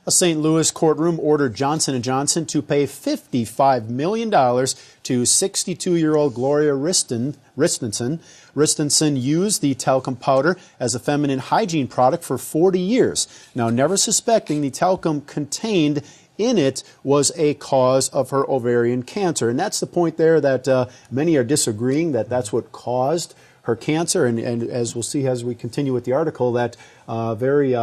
A St. Louis courtroom ordered Johnson & Johnson to pay $55 million to 62-year-old Gloria Ristenson. Ristenson used the talcum powder as a feminine hygiene product for 40 years. Now, never suspecting the talcum contained in it was a cause of her ovarian cancer. And that's the point there that many are disagreeing that that's what caused her cancer. And as we'll see as we continue with the article, that very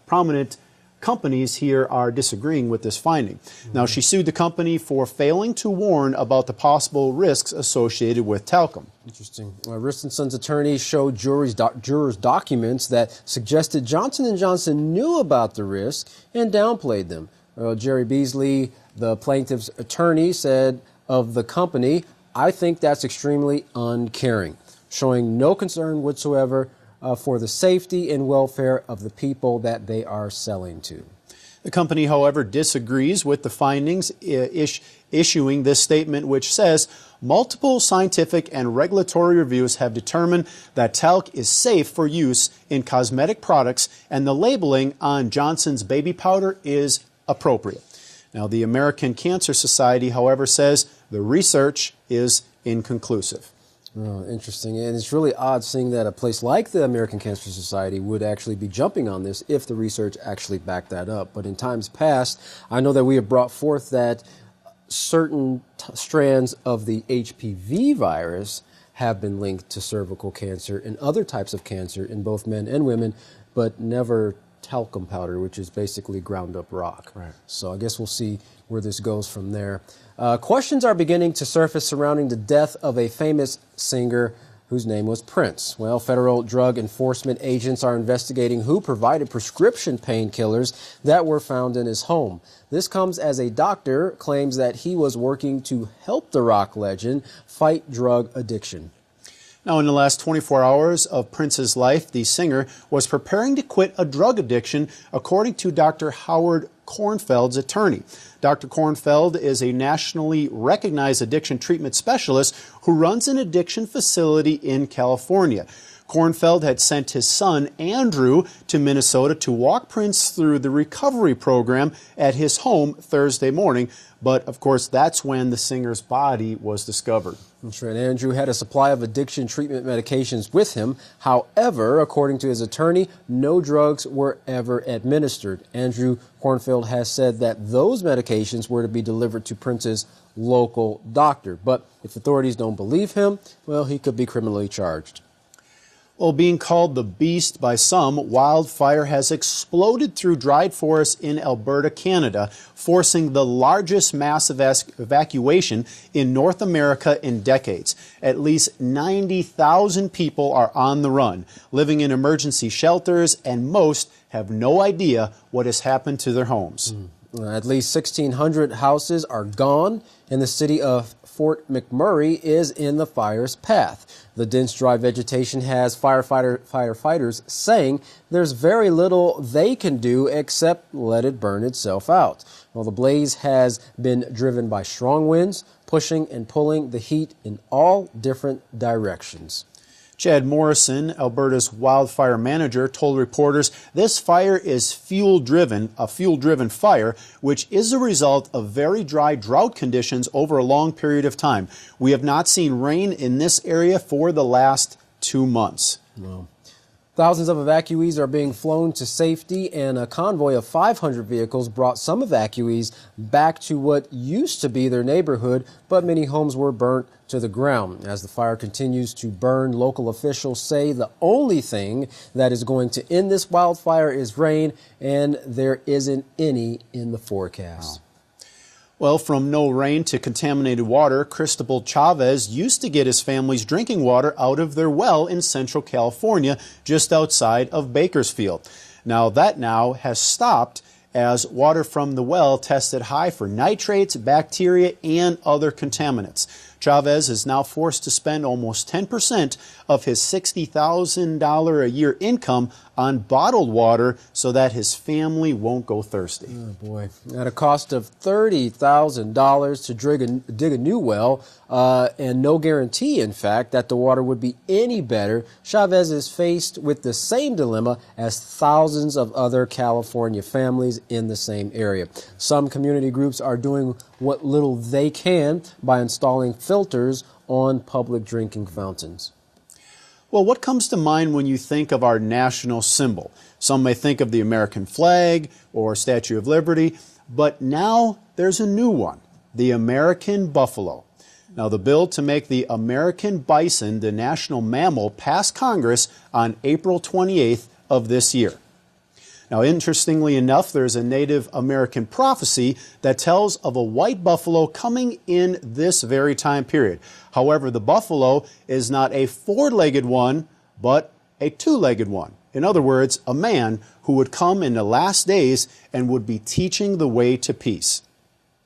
prominent companies here are disagreeing with this finding. Now, she sued the company for failing to warn about the possible risks associated with talcum. Interesting. Ristenson's attorney showed jurors documents that suggested Johnson & Johnson knew about the risk and downplayed them. Jerry Beasley, the plaintiff's attorney, said of the company, "I think that's extremely uncaring," showing no concern whatsoever for the safety and welfare of the people that they are selling to. The company, however, disagrees with the findings, issuing this statement which says, multiple scientific and regulatory reviews have determined that talc is safe for use in cosmetic products and the labeling on Johnson's baby powder is appropriate. Now, the American Cancer Society, however, says the research is inconclusive. Oh, interesting. And it's really odd seeing that a place like the American Cancer Society would actually be jumping on this if the research actually backed that up. But in times past, I know that we have brought forth that certain strands of the HPV virus have been linked to cervical cancer and other types of cancer in both men and women, but never talcum powder, which is basically ground up rock. Right. So I guess we'll see where this goes from there. Questions are beginning to surface surrounding the death of a famous singer whose name was Prince. Well, federal drug enforcement agents are investigating who provided prescription painkillers that were found in his home. This comes as a doctor claims that he was working to help the rock legend fight drug addiction. Now, in the last 24 hours of Prince's life, the singer was preparing to quit a drug addiction, according to Dr. Howard Kornfeld's attorney. Dr. Kornfeld is a nationally recognized addiction treatment specialist who runs an addiction facility in California. Kornfeld had sent his son, Andrew, to Minnesota to walk Prince through the recovery program at his home Thursday morning. But, of course, that's when the singer's body was discovered. That's right. Andrew had a supply of addiction treatment medications with him. However, according to his attorney, no drugs were ever administered. Andrew Kornfeld has said that those medications were to be delivered to Prince's local doctor. But if authorities don't believe him, well, he could be criminally charged. Well, being called the Beast by some, wildfire has exploded through dried forests in Alberta, Canada, forcing the largest mass evacuation in North America in decades. At least 90,000 people are on the run, living in emergency shelters, and most have no idea what has happened to their homes. At least 1,600 houses are gone, and the city of Fort McMurray is in the fire's path. The dense, dry vegetation has firefighters saying there's very little they can do except let it burn itself out. Well, the blaze has been driven by strong winds, pushing and pulling the heat in all different directions. Chad Morrison, Alberta's wildfire manager, told reporters this fire is a fuel-driven fire, which is a result of very dry drought conditions over a long period of time. We have not seen rain in this area for the last 2 months. Wow. Thousands of evacuees are being flown to safety, and a convoy of 500 vehicles brought some evacuees back to what used to be their neighborhood, but many homes were burnt to the ground. As the fire continues to burn, local officials say the only thing that is going to end this wildfire is rain, and there isn't any in the forecast. Wow. Well, from no rain to contaminated water, Cristobal Chavez used to get his family's drinking water out of their well in Central California, just outside of Bakersfield. That has stopped as water from the well tested high for nitrates, bacteria, and other contaminants. Chavez is now forced to spend almost 10% of his $60,000 a year income on bottled water so that his family won't go thirsty. Oh, boy. At a cost of $30,000 to dig a new well, and no guarantee, in fact, that the water would be any better, Chavez is faced with the same dilemma as thousands of other California families in the same area. Some community groups are doing what little they can by installing filters on public drinking fountains. Well, what comes to mind when you think of our national symbol? Some may think of the American flag or Statue of Liberty, but now there's a new one, the American buffalo. Now, the bill to make the American bison the national mammal passed Congress on April 28th of this year. Now, interestingly enough, there's a Native American prophecy that tells of a white buffalo coming in this very time period. However, the buffalo is not a four-legged one, but a two-legged one. In other words, a man who would come in the last days and would be teaching the way to peace.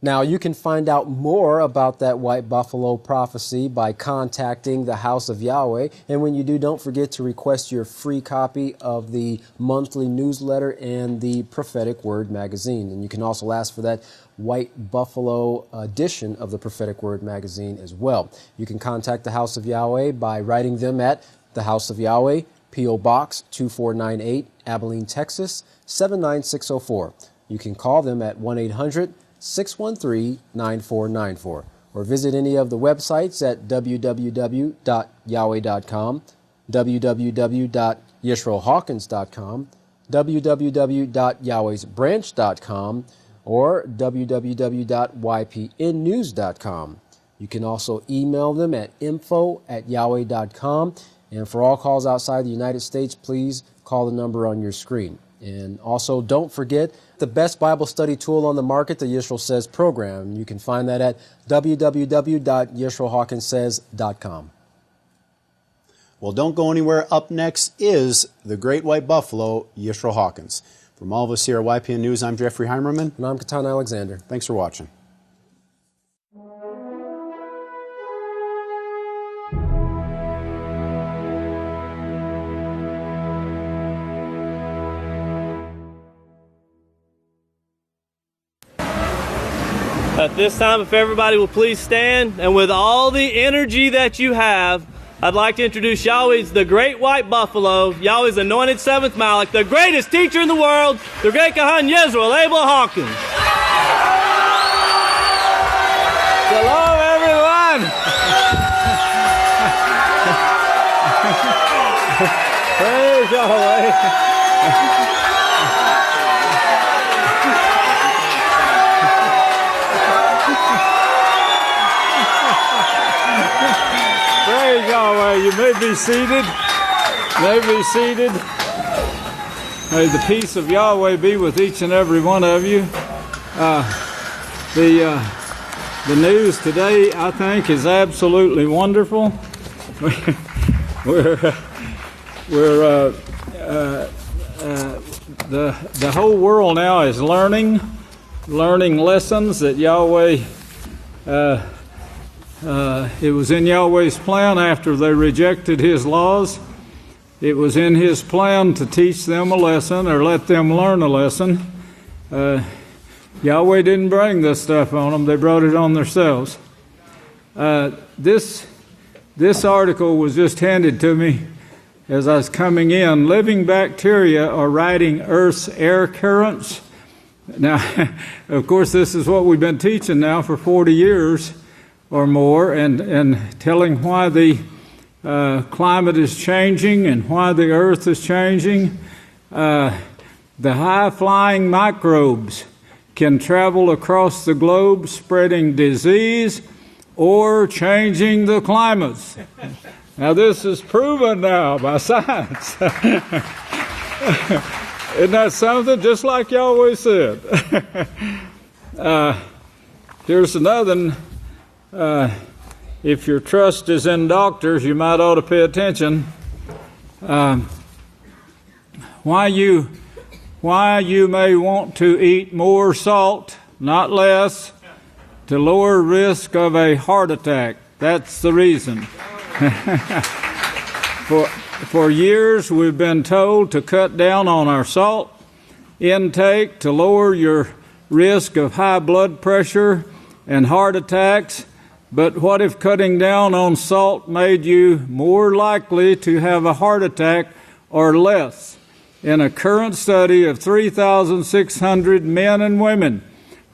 Now, you can find out more about that white buffalo prophecy by contacting the House of Yahweh. And when you do, don't forget to request your free copy of the monthly newsletter and the Prophetic Word magazine. And you can also ask for that white buffalo edition of the Prophetic Word magazine as well. You can contact the House of Yahweh by writing them at the House of Yahweh, P.O. Box 2498, Abilene, Texas 79604. You can call them at 1-800-613-9494 or visit any of the websites at www.yahweh.com, www.yisraelhawkins.com, www.yahwehsbranch.com, or www.ypnnews.com. You can also email them at info@yahweh.com. And for all calls outside the United States, please call the number on your screen. And also, don't forget the best Bible study tool on the market, the Yisrael Says program. You can find that at www.yisraelhawkinssays.com. Well, don't go anywhere. Up next is the Great White Buffalo, Yisrael Hawkins. From all of us here at YPN News, I'm Jeffrey Heimerman. And I'm Katan Alexander. Thanks for watching. At this time, if everybody will please stand, and with all the energy that you have, I'd like to introduce Yahweh's the Great White Buffalo, Yahweh's anointed seventh Malach, the greatest teacher in the world, the great Kahan Yisrayl, Abel Hawkins. Shalom, everyone. Praise Yahweh. Praise Yahweh. You may be seated. May be seated. May the peace of Yahweh be with each and every one of you. The news today, I think, is absolutely wonderful. The whole world now is learning lessons that Yahweh. It was in Yahweh's plan after they rejected His laws. It was in His plan to teach them a lesson or let them learn a lesson. Yahweh didn't bring this stuff on them. They brought it on themselves. This This article was just handed to me as I was coming in. Living bacteria are riding Earth's air currents. Now, of course, this is what we've been teaching now for 40 years or more, and telling why the climate is changing and why the Earth is changing. The high-flying microbes can travel across the globe spreading disease or changing the climates. Now, this is proven now by science. Isn't that something? Just like Yahweh said. Here's another one. If your trust is in doctors, you might ought to pay attention. Why you may want to eat more salt, not less, to lower risk of a heart attack. That's the reason. For years, we've been told to cut down on our salt intake to lower your risk of high blood pressure and heart attacks. But what if cutting down on salt made you more likely to have a heart attack or less? In a current study of 3,600 men and women,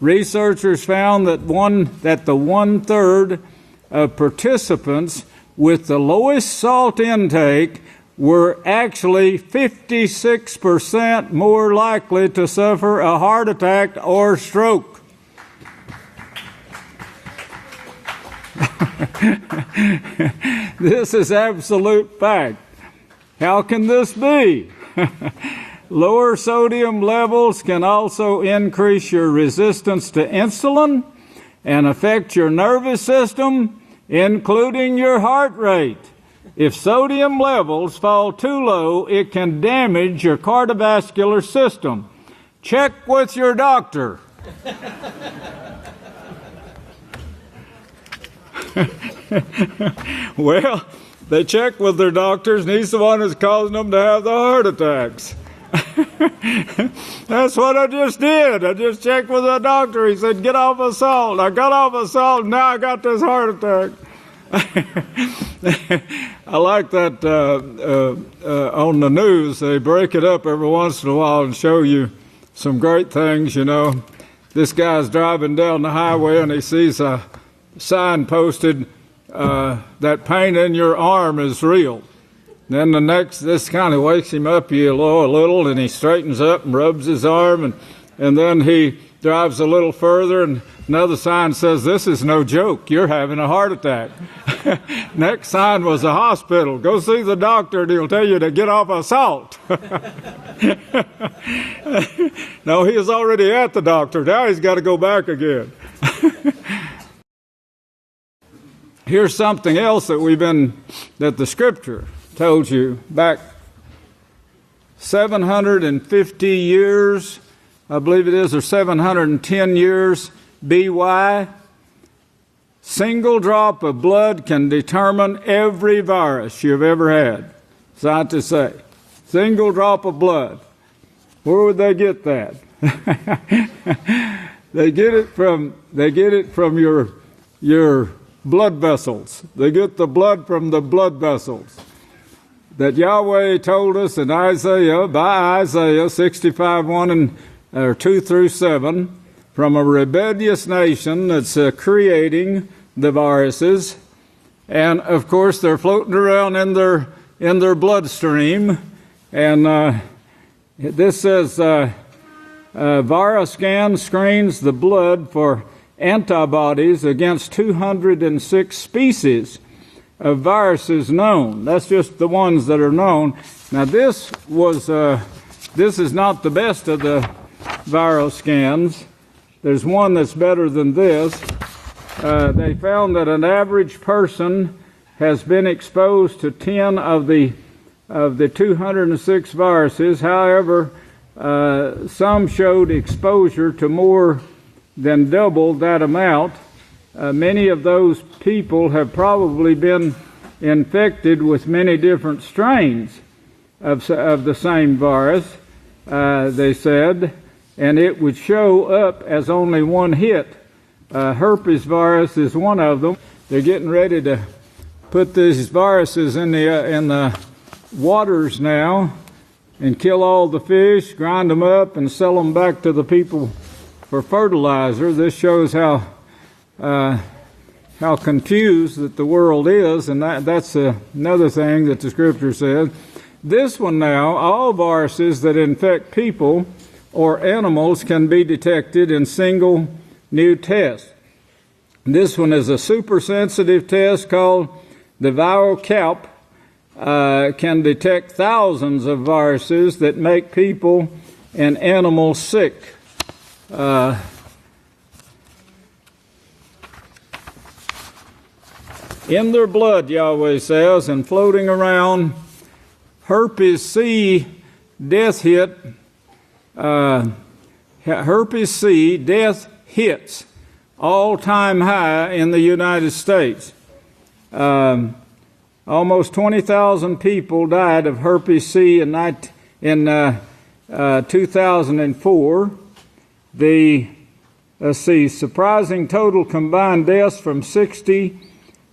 researchers found that the one-third of participants with the lowest salt intake were actually 56% more likely to suffer a heart attack or stroke. This is absolute fact. How can this be? Lower sodium levels can also increase your resistance to insulin and affect your nervous system, including your heart rate. If sodium levels fall too low, it can damage your cardiovascular system. Check with your doctor. Well, they check with their doctors, and he's the one that's causing them to have the heart attacks. That's what I just did. I just checked with a doctor. He said, get off of salt. I got off of salt, and now I got this heart attack. I like that on the news. They break it up every once in a while and show you some great things, you know. This guy's driving down the highway, and he sees a sign posted, that pain in your arm is real. Then this kind of wakes him up a little, and he straightens up and rubs his arm, and then he drives a little further, and another sign says, this is no joke, you're having a heart attack. Next sign was a hospital. Go see the doctor, and he'll tell you to get off of salt. No, he was already at the doctor. Now he's got to go back again. Here's something else that the scripture told you back 750 years, I believe it is, or 710 years BY. Single drop of blood can determine every virus you've ever had. Scientists say. Single drop of blood. Where would they get that? They get it from your blood vessels. They get the blood from the blood vessels. That Yahweh told us in by Isaiah 65:1 or 2 through 7, from a rebellious nation that's creating the viruses, and of course they're floating around in their bloodstream. And this says VirusScan screens the blood for antibodies against 206 species of viruses known. That's just the ones that are known. Now this is not the best of the viral scans. There's one that's better than this. They found that an average person has been exposed to 10 of the 206 viruses. However, some showed exposure to more than double that amount. Many of those people have probably been infected with many different strains of the same virus, they said, and it would show up as only one hit. Herpes virus is one of them. They're getting ready to put these viruses in the waters now and kill all the fish, grind them up, and sell them back to the people for fertilizer. This shows how confused that the world is, and that's another thing that the Scripture says. This one now, all viruses that infect people or animals can be detected in single new tests. This one is a super sensitive test called the ViroCalp. Can detect thousands of viruses that make people and animals sick. In their blood, Yahweh says, and floating around, herpes C death hit. Herpes C death hits all-time high in the United States. Almost 20,000 people died of herpes C in 2004. Surprising total combined deaths from 60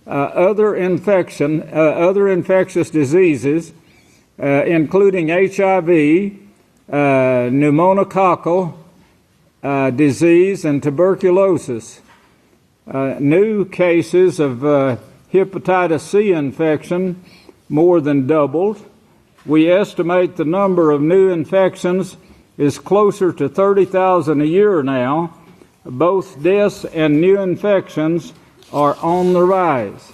other infectious diseases, including HIV, pneumococcal disease, and tuberculosis. New cases of hepatitis C infection more than doubled. We estimate the number of new infections is closer to 30,000 a year now. Both deaths and new infections are on the rise,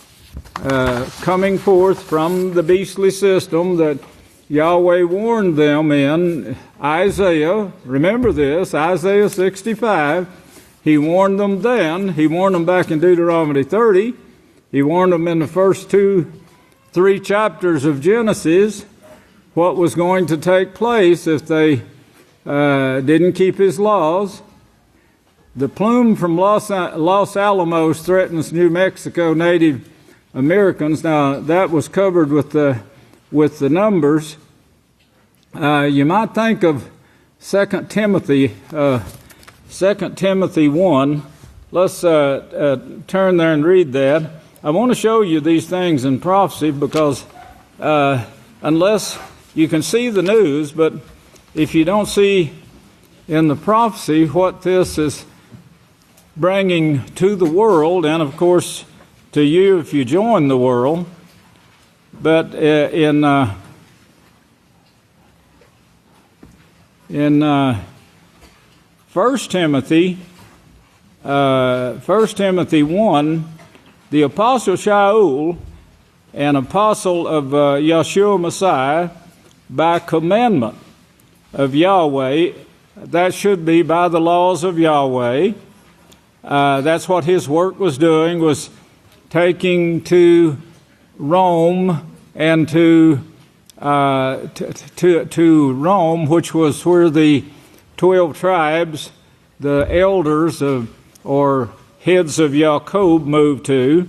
coming forth from the beastly system that Yahweh warned them in Isaiah. Remember this, Isaiah 65. He warned them then. He warned them back in Deuteronomy 30. He warned them in the first 3 chapters of Genesis what was going to take place if they didn't keep his laws. The plume from Los Alamos threatens New Mexico Native Americans. Now, that was covered with the numbers. You might think of 2 Timothy 1. Let's turn there and read that. I want to show you these things in prophecy because unless you can see the news, but if you don't see in the prophecy what this is bringing to the world, and of course to you if you join the world, but in 1 Timothy 1 the Apostle Shaul, an apostle of Yeshua Messiah, by commandment of Yahweh, that should be by the laws of Yahweh. That's what his work was doing, was taking to Rome and to Rome, which was where the 12 tribes, the elders or heads of Jacob moved to.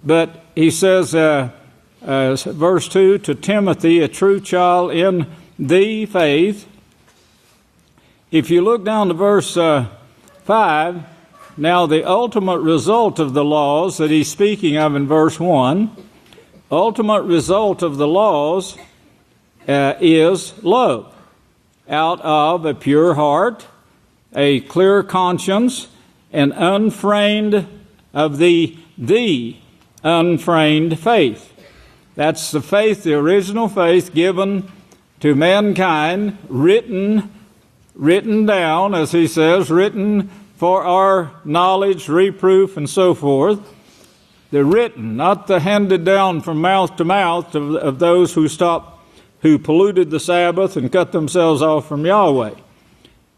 But he says, verse 2, to Timothy, a true child in the faith. If you look down to verse 5, now the ultimate result of the laws that he's speaking of in verse 1, ultimate result of the laws is love. Out of a pure heart, a clear conscience, and unfeigned of the unfeigned faith. That's the faith, the original faith given to mankind, written down, as he says, written for our knowledge, reproof, and so forth. The written, not the handed down from mouth to mouth of those who polluted the Sabbath and cut themselves off from Yahweh.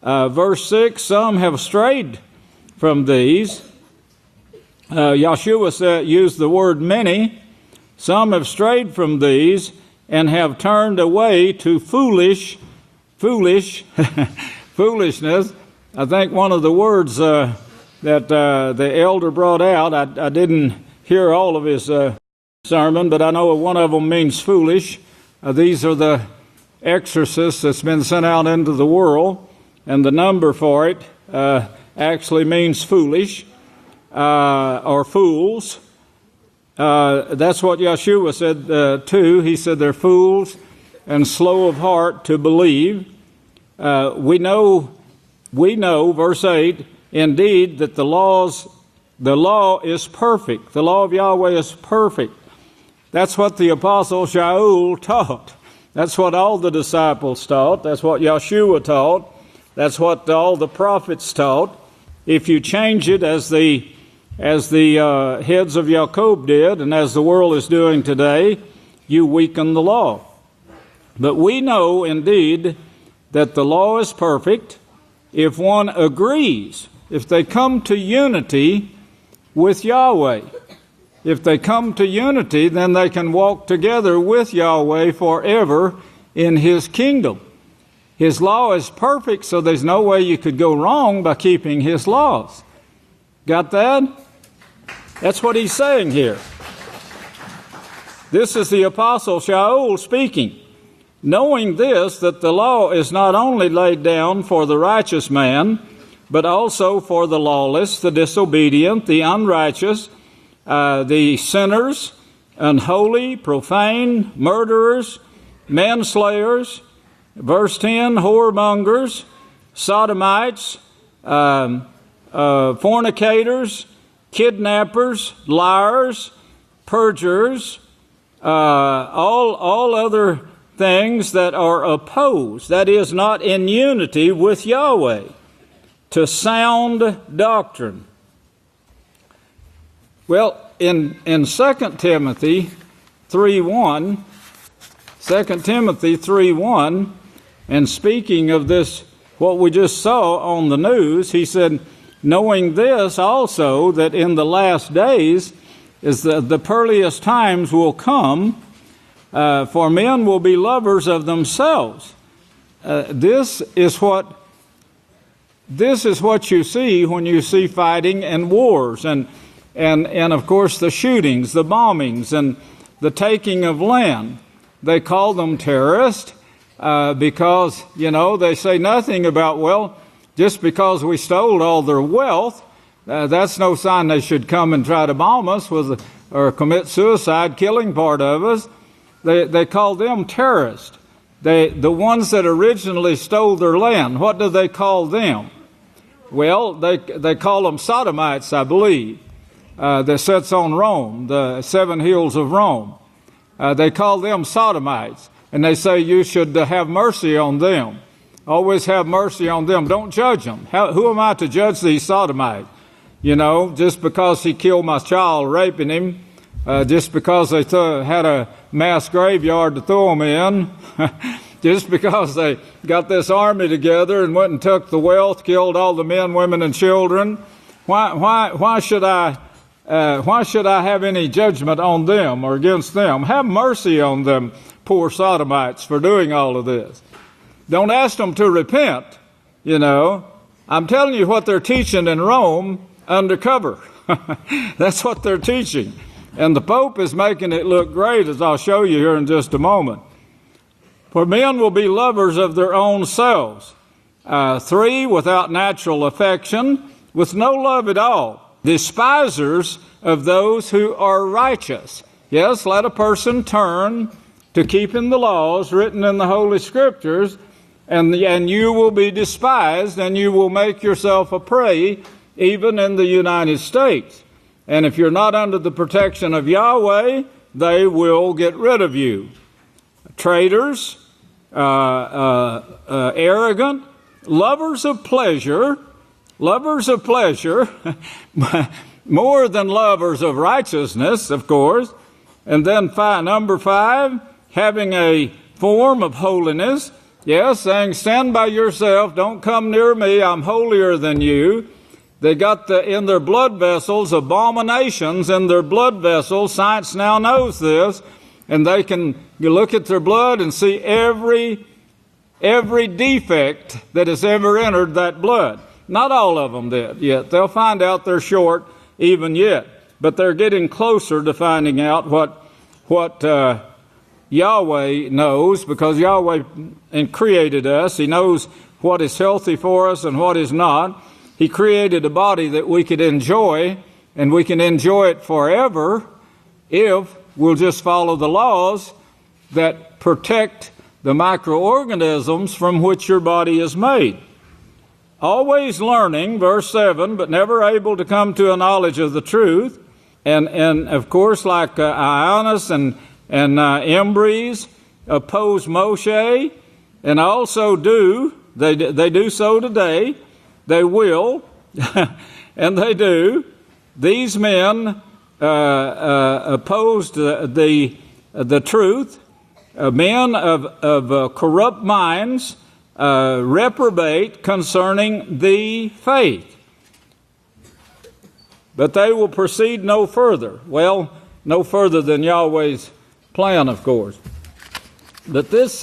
Verse 6, some have strayed from these. Yeshua used the word many. Some have strayed from these and have turned away to foolishness. I think one of the words that the elder brought out, I didn't hear all of his sermon, but I know one of them means foolish. These are the exorcists that's been sent out into the world, and the number for it actually means foolish or fools. That's what Yeshua said too. He said they're fools and slow of heart to believe. We know, verse 8, indeed, that the law is perfect. The law of Yahweh is perfect. That's what the apostle Shaul taught. That's what all the disciples taught. That's what Yeshua taught. That's what all the prophets taught. If you change it as the heads of Jacob did, and as the world is doing today, you weaken the law. But we know, indeed, that the law is perfect if one agrees, if they come to unity with Yahweh. If they come to unity, then they can walk together with Yahweh forever in His kingdom. His law is perfect, so there's no way you could go wrong by keeping His laws. Got that? That's what he's saying here. This is the apostle Shaul speaking. Knowing this, that the law is not only laid down for the righteous man, but also for the lawless, the disobedient, the unrighteous, the sinners, unholy, profane, murderers, manslayers, verse 10, whoremongers, sodomites, fornicators, kidnappers, liars, perjurers, all other things that are opposed, that is, not in unity with Yahweh, to sound doctrine. Well, in 2 Timothy 3:1, 2 Timothy 3:1, and speaking of this, what we just saw on the news, he said, knowing this also, that in the last days is the perilous times will come, for men will be lovers of themselves. This is what you see when you see fighting and wars, and of course the shootings, the bombings, and the taking of land. They call them terrorists because, they say nothing about, well, just because we stole all their wealth, that's no sign they should come and try to bomb us or commit suicide, killing part of us. They call them terrorists. The ones that originally stole their land, what do they call them? Well, they call them sodomites, I believe, that sits on Rome, the 7 hills of Rome. They call them sodomites, and they say you should have mercy on them. Always have mercy on them. Don't judge them. Who am I to judge these sodomites? Just because he killed my child, raping him, just because they had a mass graveyard to throw them in, just because they got this army together and went and took the wealth, killed all the men, women, and children. Why should I have any judgment on them or against them? Have mercy on them, poor sodomites, for doing all of this. Don't ask them to repent, I'm telling you what they're teaching in Rome undercover. That's what they're teaching. And the Pope is making it look great, as I'll show you here in just a moment. For men will be lovers of their own selves. 3, without natural affection, with no love at all. Despisers of those who are righteous. Yes, let a person turn to keeping the laws written in the Holy Scriptures, and you will be despised, and you will make yourself a prey, even in the United States. And if you're not under the protection of Yahweh, they will get rid of you. Traitors, arrogant, lovers of pleasure, more than lovers of righteousness, of course. And then number 5, having a form of holiness. Yes, saying, stand by yourself, don't come near me, I'm holier than you. They got in their blood vessels abominations in their blood vessels. Science now knows this, and you look at their blood and see every defect that has ever entered that blood. Not all of them did yet. They'll find out they're short even yet, but they're getting closer to finding out what Yahweh knows, because Yahweh created us. He knows what is healthy for us and what is not. He created a body that we could enjoy, and we can enjoy it forever. if we'll just follow the laws that protect the microorganisms from which your body is made. Always learning, verse 7, but never able to come to a knowledge of the truth. And of course, like Ioannis and Embries oppose Moshe, and also they do so today. They will, and they do. These men opposed the truth. Men of corrupt minds reprobate concerning the faith. But they will proceed no further. Well, no further than Yahweh's plan, of course. But this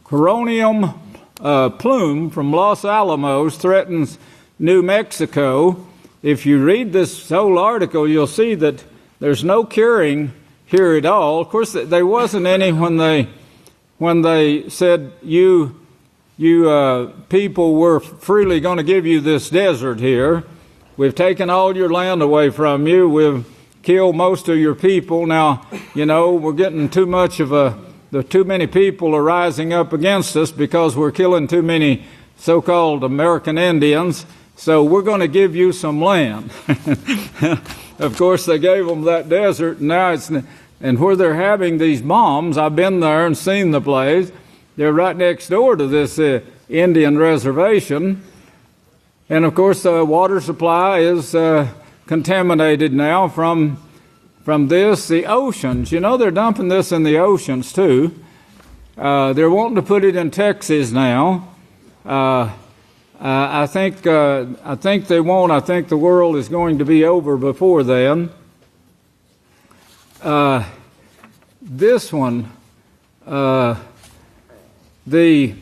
coronium plume from Los Alamos threatens New Mexico. If you read this whole article, you'll see that there's no curing here at all. Of course, there wasn't any when they said you people, we're freely going to give you this desert here. We've taken all your land away from you. We've killed most of your people. Now, we're getting too many people are rising up against us because we're killing too many so-called American Indians. So we're going to give you some land. Of course, they gave them that desert, and now and where they're having these bombs, I've been there and seen the place. They're right next door to this Indian reservation. And of course, the water supply is contaminated now from the oceans. They're dumping this in the oceans too. They're wanting to put it in Texas now. I think they won't. I think the world is going to be over before then. This one, the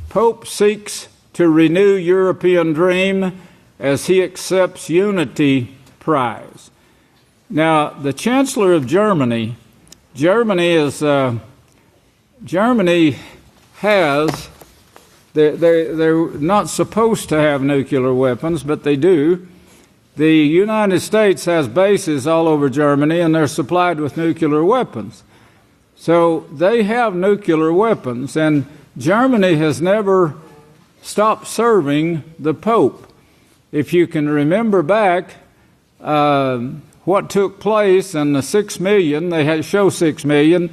Pope seeks to renew European dream as he accepts Unity Prize. Now, the Chancellor of Germany has. They're not supposed to have nuclear weapons, but they do. The United States has bases all over Germany, and they're supplied with nuclear weapons. So they have nuclear weapons, and Germany has never stopped serving the Pope. If you can remember back what took place in the 6 million, they had show 6 million,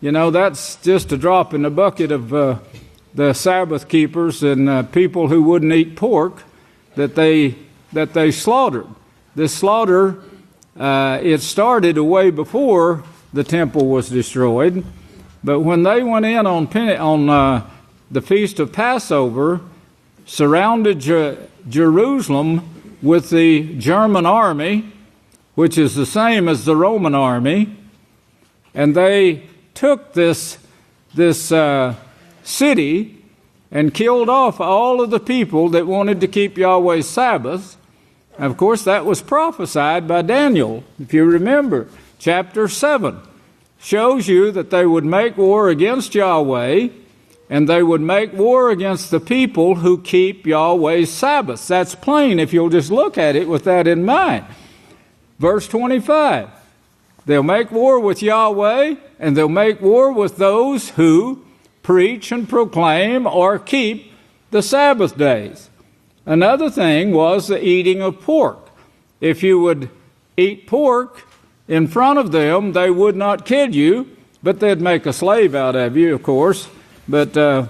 that's just a drop in the bucket of the Sabbath keepers and people who wouldn't eat pork that they slaughtered. This slaughter, it started way before the temple was destroyed, but when they went in on the Feast of Passover, surrounded Jerusalem with the German army, which is the same as the Roman army, and they took this city and killed off all of the people that wanted to keep Yahweh's Sabbath. Of course, that was prophesied by Daniel. If you remember, chapter 7 shows you that they would make war against Yahweh, and they would make war against the people who keep Yahweh's Sabbath. That's plain if you'll just look at it with that in mind. Verse 25, they'll make war with Yahweh, and they'll make war with those who preach and proclaim or keep the Sabbath days. Another thing was the eating of pork. If you would eat pork in front of them, they would not kill you, but they'd make a slave out of you, of course. But the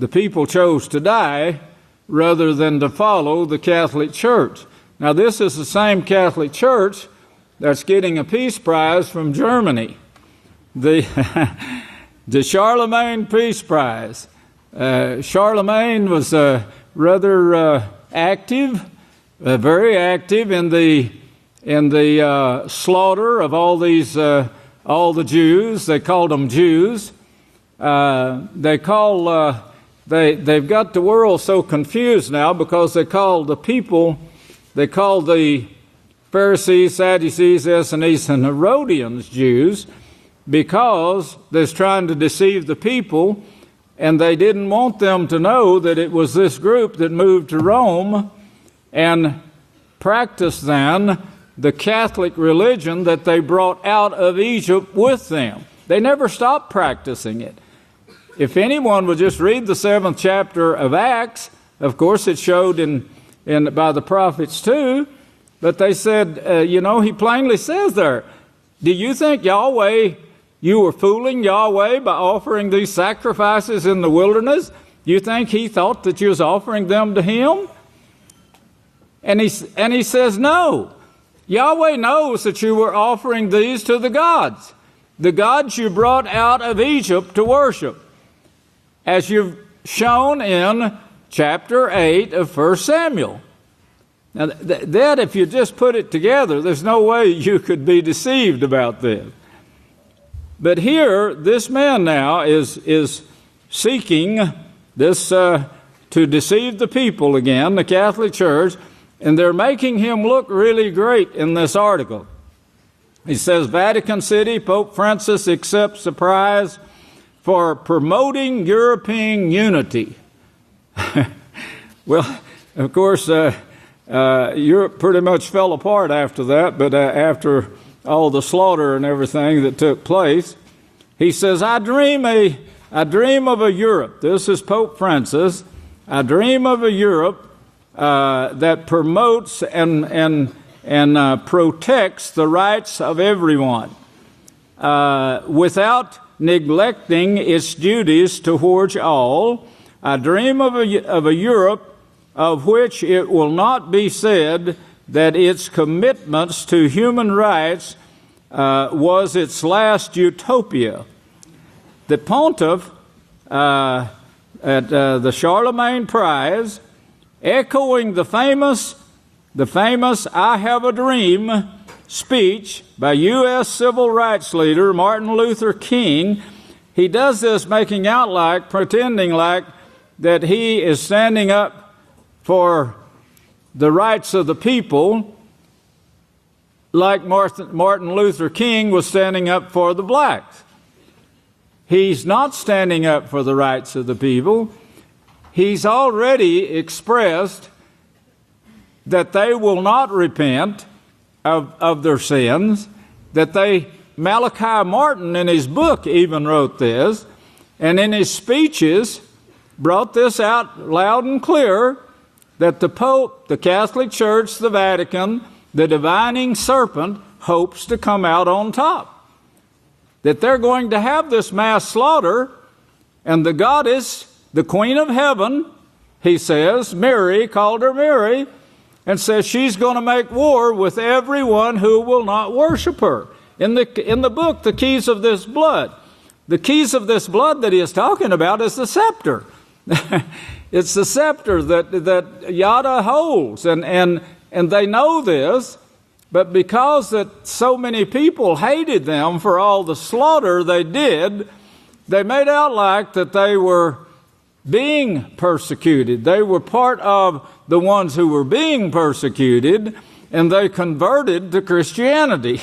people chose to die rather than to follow the Catholic Church. Now, this is the same Catholic Church that's getting a peace prize from Germany. The Charlemagne Peace Prize. Charlemagne was rather active, very active in the slaughter of all the Jews. They called them Jews. They've got the world so confused now because they call the Pharisees, Sadducees, Essenes, and Herodians Jews, because they're trying to deceive the people, and they didn't want them to know that it was this group that moved to Rome and practice then the Catholic religion that they brought out of Egypt with them. They never stopped practicing it. If anyone would just read the 7th chapter of Acts, of course it showed by the prophets too, but they said, he plainly says there, do you think you were fooling Yahweh by offering these sacrifices in the wilderness? You think he thought that you was offering them to him? And he says, no. Yahweh knows that you were offering these to the gods you brought out of Egypt to worship, as you've shown in chapter 8 of 1 Samuel. Now, that if you just put it together, there's no way you could be deceived about this. But here, this man now is seeking this to deceive the people again, the Catholic Church, and they're making him look really great in this article. He says, Vatican City, Pope Francis accepts the prize for promoting European unity. Well, of course, Europe pretty much fell apart after that, but after all the slaughter and everything that took place, he says, I dream of a Europe. This is Pope Francis. I dream of a Europe that promotes and protects the rights of everyone without neglecting its duties towards all. I dream of a Europe of which it will not be said that its commitments to human rights was its last utopia. The pontiff at the Charlemagne Prize, echoing the famous I Have a Dream speech by U.S. civil rights leader Martin Luther King, he does this pretending like that he is standing up for the rights of the people, like Martin Luther King was standing up for the blacks. He's not standing up for the rights of the people. He's already expressed that they will not repent of their sins, Malachi Martin in his book even wrote this, and in his speeches brought this out loud and clear, that the Pope, the Catholic Church, the Vatican, the divining serpent hopes to come out on top. That they're going to have this mass slaughter, and the goddess, the Queen of Heaven, he says, Mary, called her Mary, and says she's going to make war with everyone who will not worship her. In the book, The Keys of This Blood, the keys of this blood that he is talking about is the scepter. It's the scepter that Yada holds, and they know this, but because that so many people hated them for all the slaughter they did, they made out like that they were being persecuted. They were part of the ones who were being persecuted, and they converted to Christianity.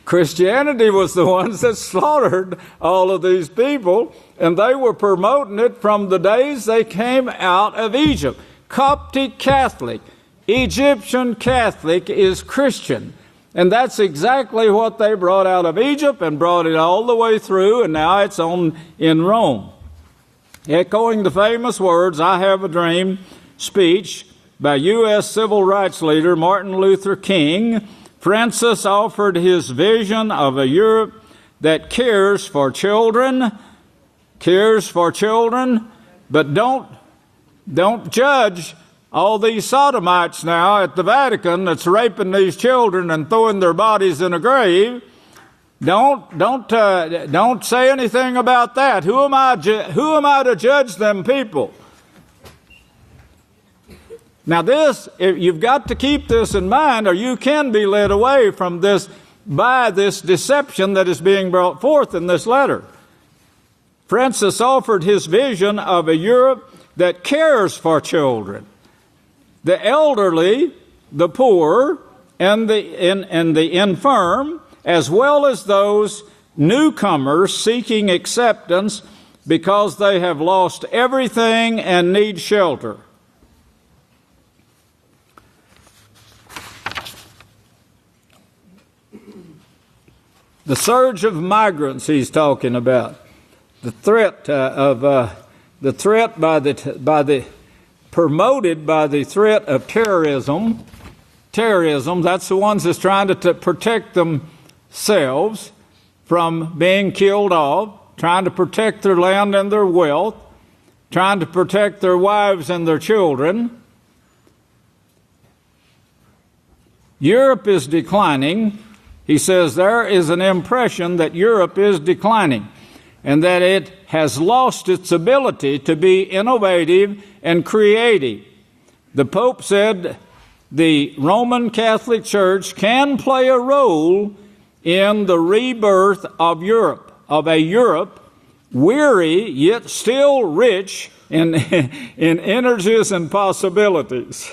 Christianity was the ones that slaughtered all of these people, and they were promoting it from the days they came out of Egypt. Coptic Catholic, Egyptian Catholic is Christian. And that's exactly what they brought out of Egypt and brought it all the way through, and now it's in Rome. Echoing the famous words, I Have a Dream speech by U.S. civil rights leader Martin Luther King, Francis offered his vision of a Europe that cares for children, but don't judge all these sodomites now at the Vatican that's raping these children and throwing their bodies in a grave. Don't say anything about that. Who am I to judge them people? Now you've got to keep this in mind, or you can be led away from this by this deception that is being brought forth in this letter. Francis offered his vision of a Europe that cares for children, the elderly, the poor, and the infirm, as well as those newcomers seeking acceptance because they have lost everything and need shelter. The surge of migrants he's talking about. The threat promoted by the threat of terrorism. Terrorism, that's the ones that's trying to protect themselves from being killed off, trying to protect their land and their wealth, trying to protect their wives and their children. Europe is declining. He says there is an impression that Europe is declining and that it has lost its ability to be innovative and creative. The Pope said the Roman Catholic Church can play a role in the rebirth of Europe, of a Europe weary yet still rich in energies and possibilities.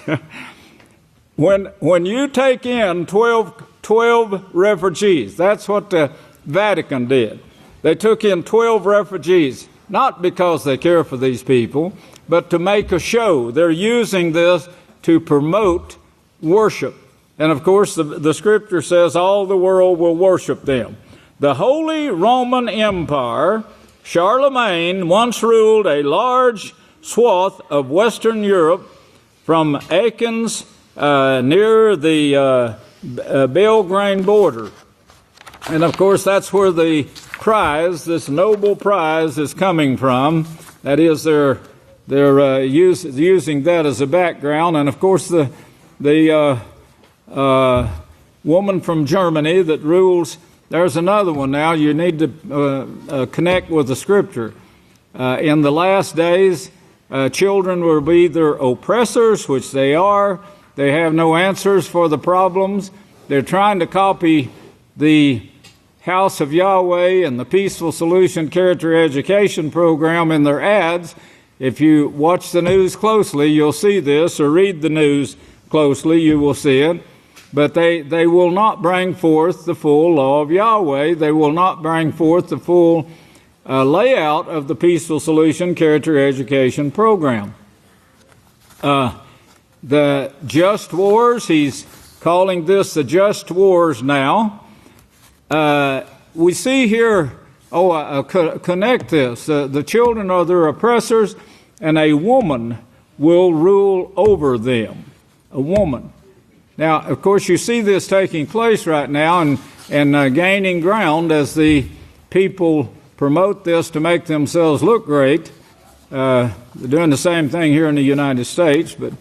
When you take in 12 refugees, that's what the Vatican did. They took in 12 refugees, not because they care for these people, but to make a show. They're using this to promote worship. And of course, the scripture says all the world will worship them. The Holy Roman Empire, Charlemagne, once ruled a large swath of Western Europe from Aachen near the Belgrade border. And of course, that's where the prize, this noble prize, is coming from. That is, they're using that as a background. And of course, the woman from Germany that rules, there's another one now. You need to connect with the scripture. In the last days, children will be their oppressors, which they are. They have no answers for the problems. They're trying to copy the House of Yahweh and the Peaceful Solution Character Education Program in their ads. If you watch the news closely, you'll see this, or read the news closely, you will see it. But they will not bring forth the full law of Yahweh. They will not bring forth the full layout of the Peaceful Solution Character Education Program. The just wars, he's calling this the just wars now. We see here, connect this. The children are their oppressors, and a woman will rule over them. A woman. Now, of course, you see this taking place right now and gaining ground as the people promote this to make themselves look great. They're doing the same thing here in the United States, but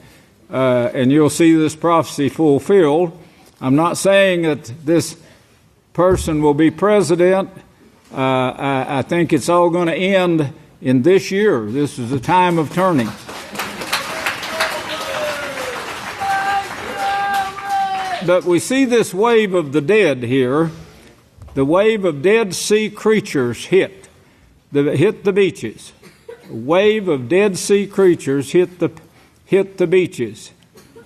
and you'll see this prophecy fulfilled. I'm not saying that this person will be president. I think it's all going to end in this year. This is a time of turning. But we see this wave of the dead here. The wave of Dead Sea creatures hit the beaches. A wave of Dead Sea creatures hit the beaches.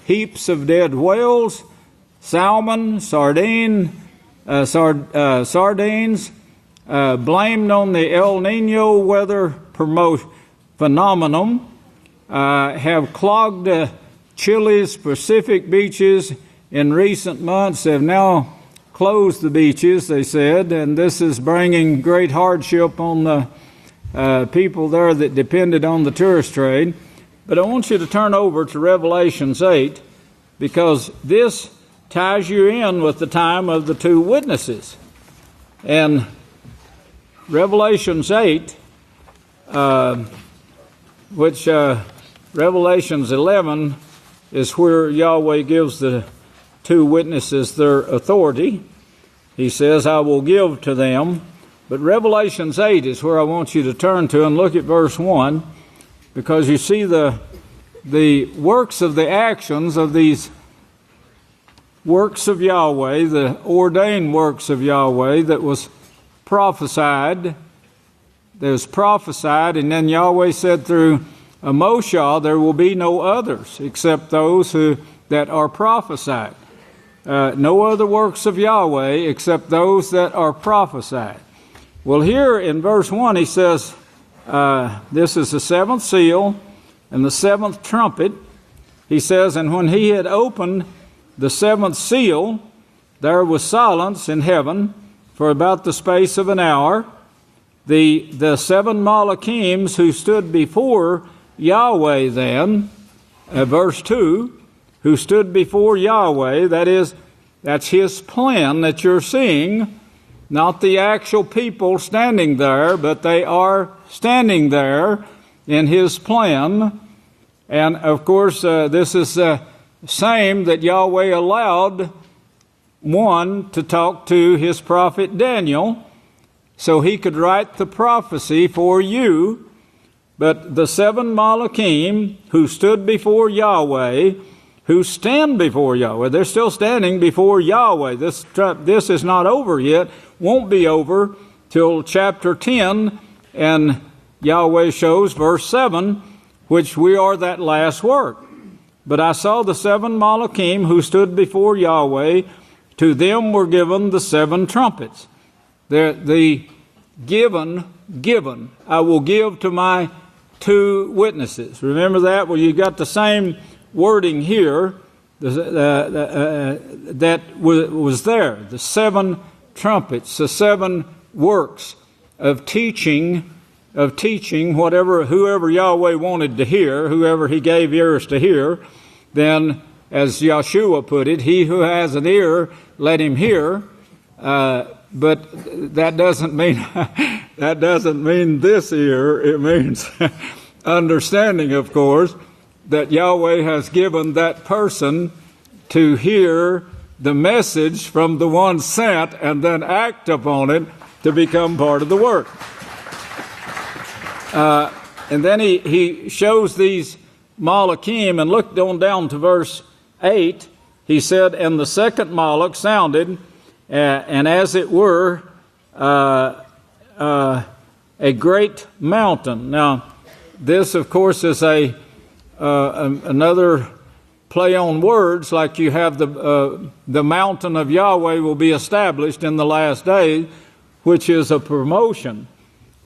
Heaps of dead whales, salmon, sardines, blamed on the El Nino weather phenomenon, have clogged Chile's Pacific beaches in recent months. Have now closed the beaches, they said, and this is bringing great hardship on the people there that depended on the tourist trade. But I want you to turn over to Revelations 8, because this ties you in with the time of the two witnesses. And Revelations 8, which Revelations 11 is where Yahweh gives the two witnesses their authority. He says, I will give to them. But Revelations 8 is where I want you to turn to and look at verse 1, because you see the works of the actions of these works of Yahweh, the ordained works of Yahweh that was prophesied. There was prophesied, and then Yahweh said through Moshe, there will be no others except those that are prophesied. No other works of Yahweh except those that are prophesied. Well, here in verse 1 he says, this is the seventh seal and the seventh trumpet. He says, and when he had opened the seventh seal, there was silence in heaven for about the space of an hour. The 7 Malachims who stood before Yahweh then, verse 2, who stood before Yahweh, that's his plan that you're seeing, not the actual people standing there, but they are standing there in his plan. And of course, this is the same that Yahweh allowed one to talk to his prophet Daniel, so he could write the prophecy for you. But the 7 Malachim who stood before Yahweh, who stand before Yahweh, they're still standing before Yahweh. This is not over yet, won't be over till chapter 10, and Yahweh shows verse 7, which we are that last work. But I saw the 7 Malachim who stood before Yahweh, to them were given the 7 trumpets. The given, I will give to my 2 witnesses. Remember that? Well, you got the same wording here that was there. The 7 trumpets, the 7 works of teaching whoever Yahweh wanted to hear, whoever he gave ears to hear. Then, as Yeshua put it, he who has an ear, let him hear. But that doesn't mean this ear. It means understanding, of course, that Yahweh has given that person to hear the message from the one sent and then act upon it to become part of the work. And then he shows these Malachim, and look on down to verse 8. He said, and the second Malach sounded, and as it were, a great mountain. Now, this, of course, is another play on words, like you have the mountain of Yahweh will be established in the last day, which is a promotion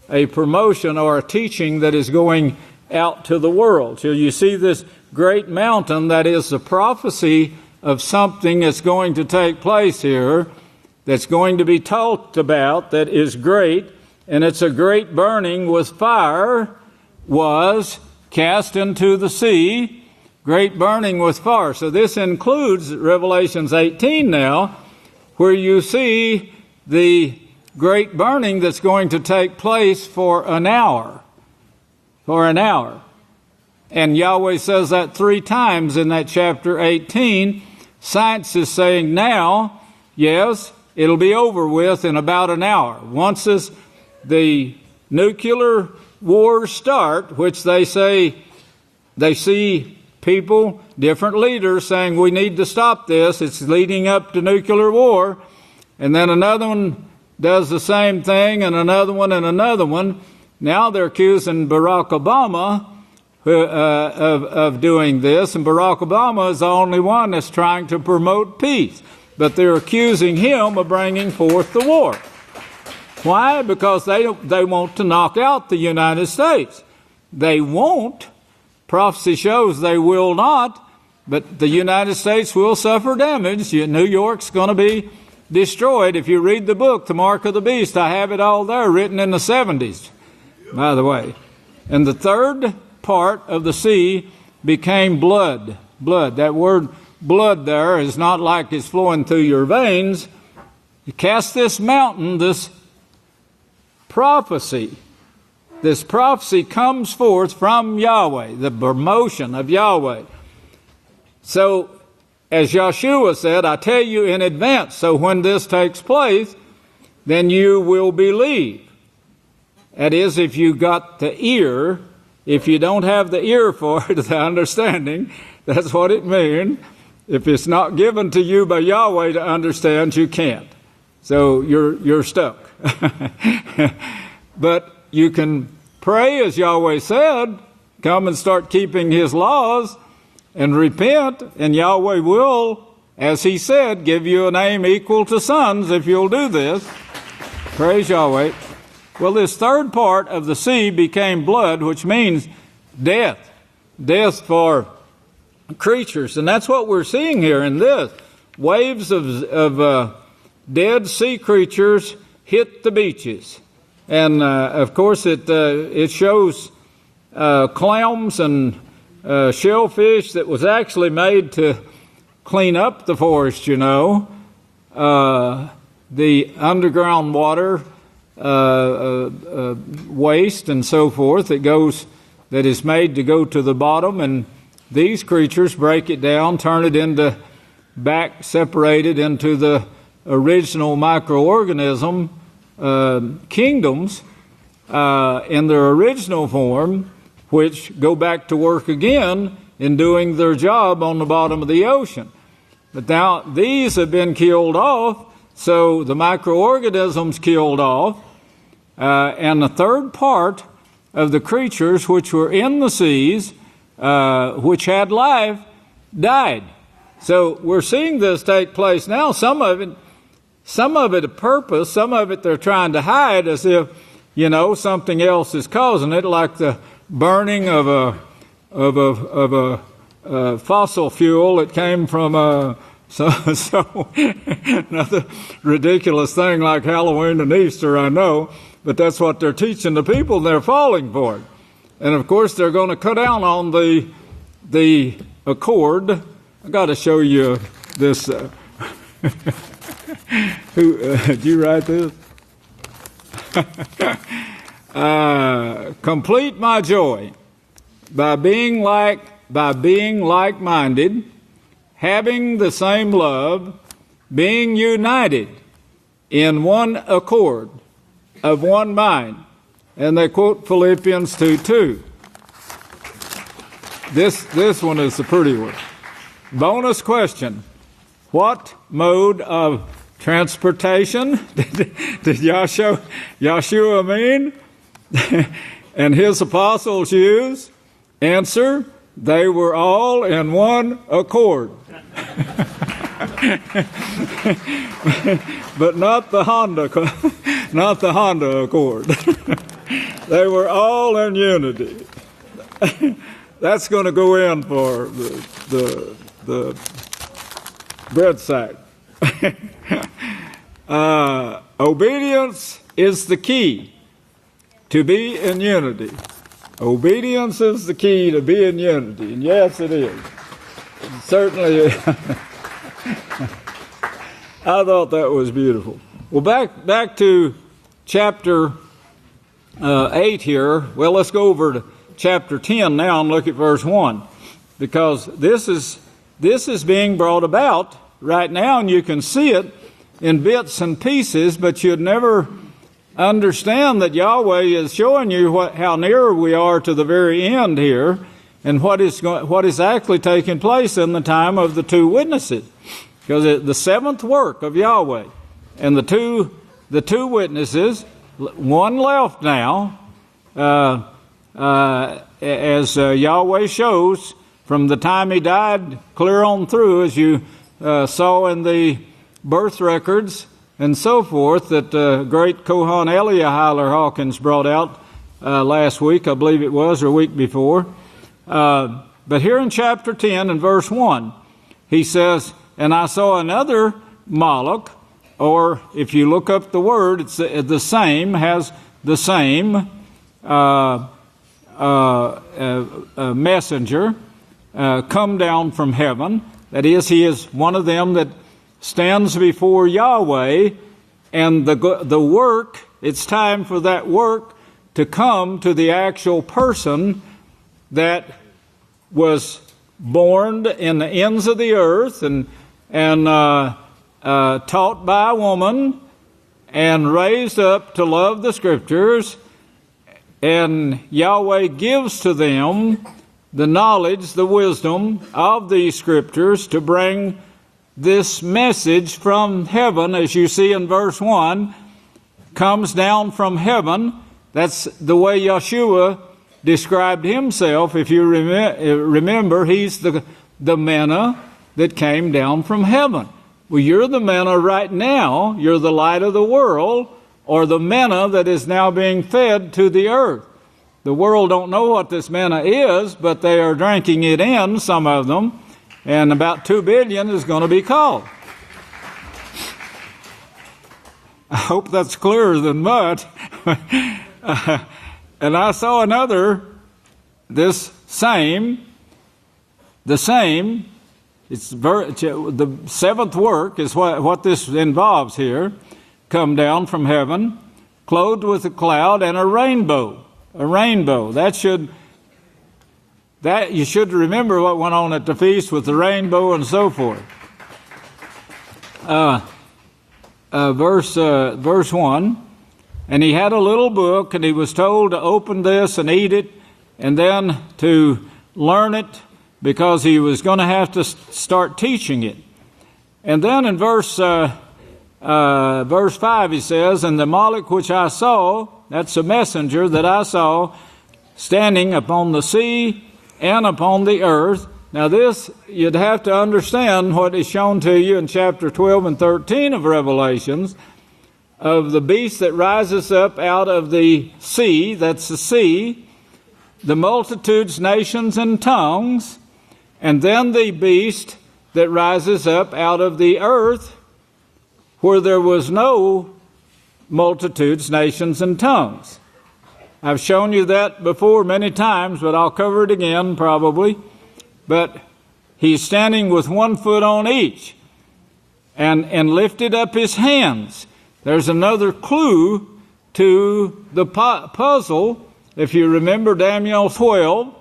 or a teaching that is going out to the world. So you see this great mountain that is the prophecy of something that's going to take place here, that's going to be talked about, that is great, and it's a great burning with fire was cast into the sea, great burning with fire. So this includes Revelations 18 now, where you see the great burning that's going to take place for an hour. And Yahweh says that 3 times in that chapter 18. Science is saying now, yes, it'll be over with in about an hour. Once the nuclear wars start, which they say, they see people, different leaders saying we need to stop this, it's leading up to nuclear war, and then another one does the same thing, and another one, and another one. Now they're accusing Barack Obama of doing this, and Barack Obama is the only one that's trying to promote peace. But they're accusing him of bringing forth the war. Why? Because they want to knock out the United States. They won't. Prophecy shows they will not, but the United States will suffer damage. New York's going to be destroyed. If you read the book, The Mark of the Beast, I have it all there, written in the 70s, by the way. And the third part of the sea became blood. Blood. That word blood there is not like it's flowing through your veins. You cast this mountain, this prophecy comes forth from Yahweh, the promotion of Yahweh. So, as Yeshua said, I tell you in advance, so when this takes place, then you will believe. That is, if you got the ear. If you don't have the ear for it, the understanding, that's what it means. If it's not given to you by Yahweh to understand, you can't. So you're stuck. But you can pray, as Yahweh said, come and start keeping His laws and repent, and Yahweh will, as He said, give you a name equal to sons if you'll do this. Praise Yahweh. Well, this third part of the sea became blood, which means death. Death for creatures. And that's what we're seeing here in this. Waves of dead sea creatures hit the beaches. And, of course, it shows clams and shellfish that was actually made to clean up the forest, the underground water waste and so forth that is made to go to the bottom, and these creatures break it down, turn it separate it into the original microorganism kingdoms in their original form, which go back to work again in doing their job on the bottom of the ocean. But now these have been killed off, so the microorganisms killed off, and the third part of the creatures which were in the seas, which had life, died. So we're seeing this take place now. Some of it a purpose, some of it they're trying to hide as if, something else is causing it, like the burning of a fossil fuel that came from another ridiculous thing like Halloween and Easter, I know, but that's what they're teaching the people, and they're falling for it. And of course, they're going to cut down on the accord. I got to show you this. Did you write this? Complete my joy by being like-minded, having the same love, being united in one accord, of one mind. And they quote Philippians 2:2. This one is the pretty one. Bonus question. What mode of transportation did Yahshua mean and his apostles use? Answer, they were all in one accord. But not the Honda Accord. They were all in unity. That's going to go in for the bread sack. Obedience is the key to be in unity. Obedience is the key to be in unity. And yes, it is. It certainly is. I thought that was beautiful. Well, back to chapter 8 here. Well, let's go over to chapter 10 now and look at verse 1. Because this is being brought about right now, and you can see it in bits and pieces, but you'd never understand that Yahweh is showing you how near we are to the very end here, and what is actually taking place in the time of the two witnesses. Because the seventh work of Yahweh, and the two witnesses, one left now, as Yahweh shows from the time he died clear on through, as you saw in the birth records and so forth that great Kohan Eliyahu Hawkins brought out last week, I believe it was, or week before. But here in chapter 10 and verse 1, he says, and I saw another Moloch, or if you look up the word, it's the same, has the same messenger come down from heaven. That is, he is one of them that stands before Yahweh, and the work, it's time for that work to come to the actual person that was born in the ends of the earth and taught by a woman and raised up to love the Scriptures, and Yahweh gives to them the knowledge, the wisdom of these Scriptures to bring this message from heaven, as you see in verse 1, comes down from heaven. That's the way Yeshua described himself. If you remember, he's the manna that came down from heaven. Well, you're the manna right now. You're the light of the world, or the manna that is now being fed to the earth. The world don't know what this manna is, but they are drinking it in, some of them, and about 2 billion is going to be called. I hope that's clearer than mud. And I saw another, the same, it's the seventh work is what this involves here, come down from heaven, clothed with a cloud and a rainbow. A rainbow. That you should remember what went on at the feast with the rainbow and so forth. Verse 1, and he had a little book, and he was told to open this and eat it, and then to learn it, because he was going to have to start teaching it. And then in verse 5 he says, and the Moloch which I saw, that's a messenger that I saw, standing upon the sea and upon the earth. Now this, you'd have to understand what is shown to you in chapter 12 and 13 of Revelations, of the beast that rises up out of the sea, that's the sea, the multitudes, nations, and tongues, and then the beast that rises up out of the earth, where there was no multitudes, nations, and tongues. I've shown you that before many times, but I'll cover it again probably. But he's standing with one foot on each and lifted up his hands. There's another clue to the puzzle. If you remember Daniel 12,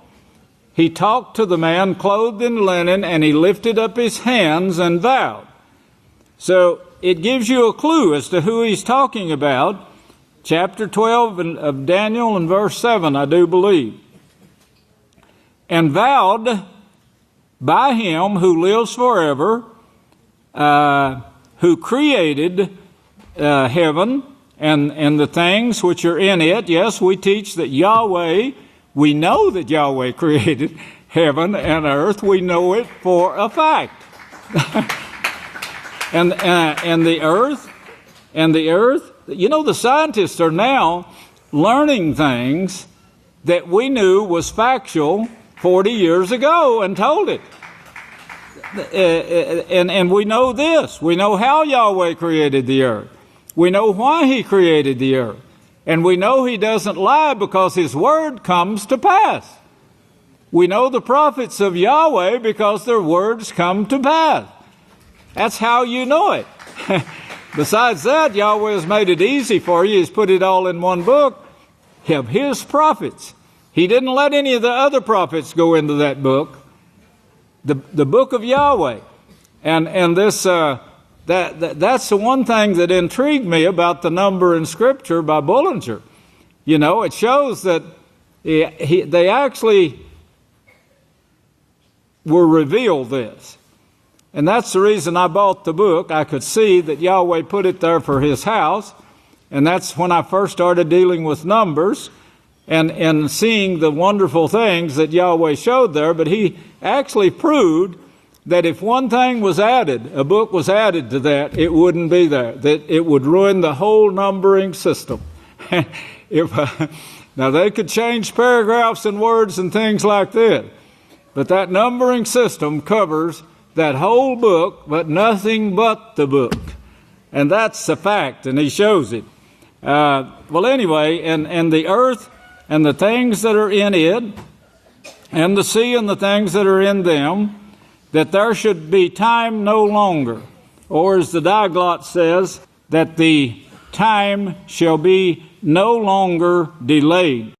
he talked to the man clothed in linen, and he lifted up his hands and vowed. So it gives you a clue as to who he's talking about. Chapter 12 of Daniel and verse 7, I do believe. And vowed by him who lives forever, who created heaven and the things which are in it. Yes, we teach that Yahweh, we know that Yahweh created heaven and earth. We know it for a fact. and the earth, you know, the scientists are now learning things that we knew was factual 40 years ago and told it. And we know this. We know how Yahweh created the earth. We know why he created the earth. And we know he doesn't lie because his word comes to pass. We know the prophets of Yahweh because their words come to pass. That's how you know it. Besides that, Yahweh has made it easy for you. He's put it all in one book of his prophets. He didn't let any of the other prophets go into that book. The book of Yahweh. And this that's the one thing that intrigued me about the number in Scripture by Bullinger. You know, it shows that they actually were revealed this. And that's the reason I bought the book. I could see that Yahweh put it there for his house. And that's when I first started dealing with numbers and seeing the wonderful things that Yahweh showed there. But he actually proved that if one thing was added, a book was added to that, it wouldn't be there. That it would ruin the whole numbering system. Now, they could change paragraphs and words and things like that. But that numbering system covers that whole book, but nothing but the book. And that's the fact, and he shows it. Well, anyway, and the earth and the things that are in it, and the sea and the things that are in them, that there should be time no longer. Or as the Diglot says, that the time shall be no longer delayed.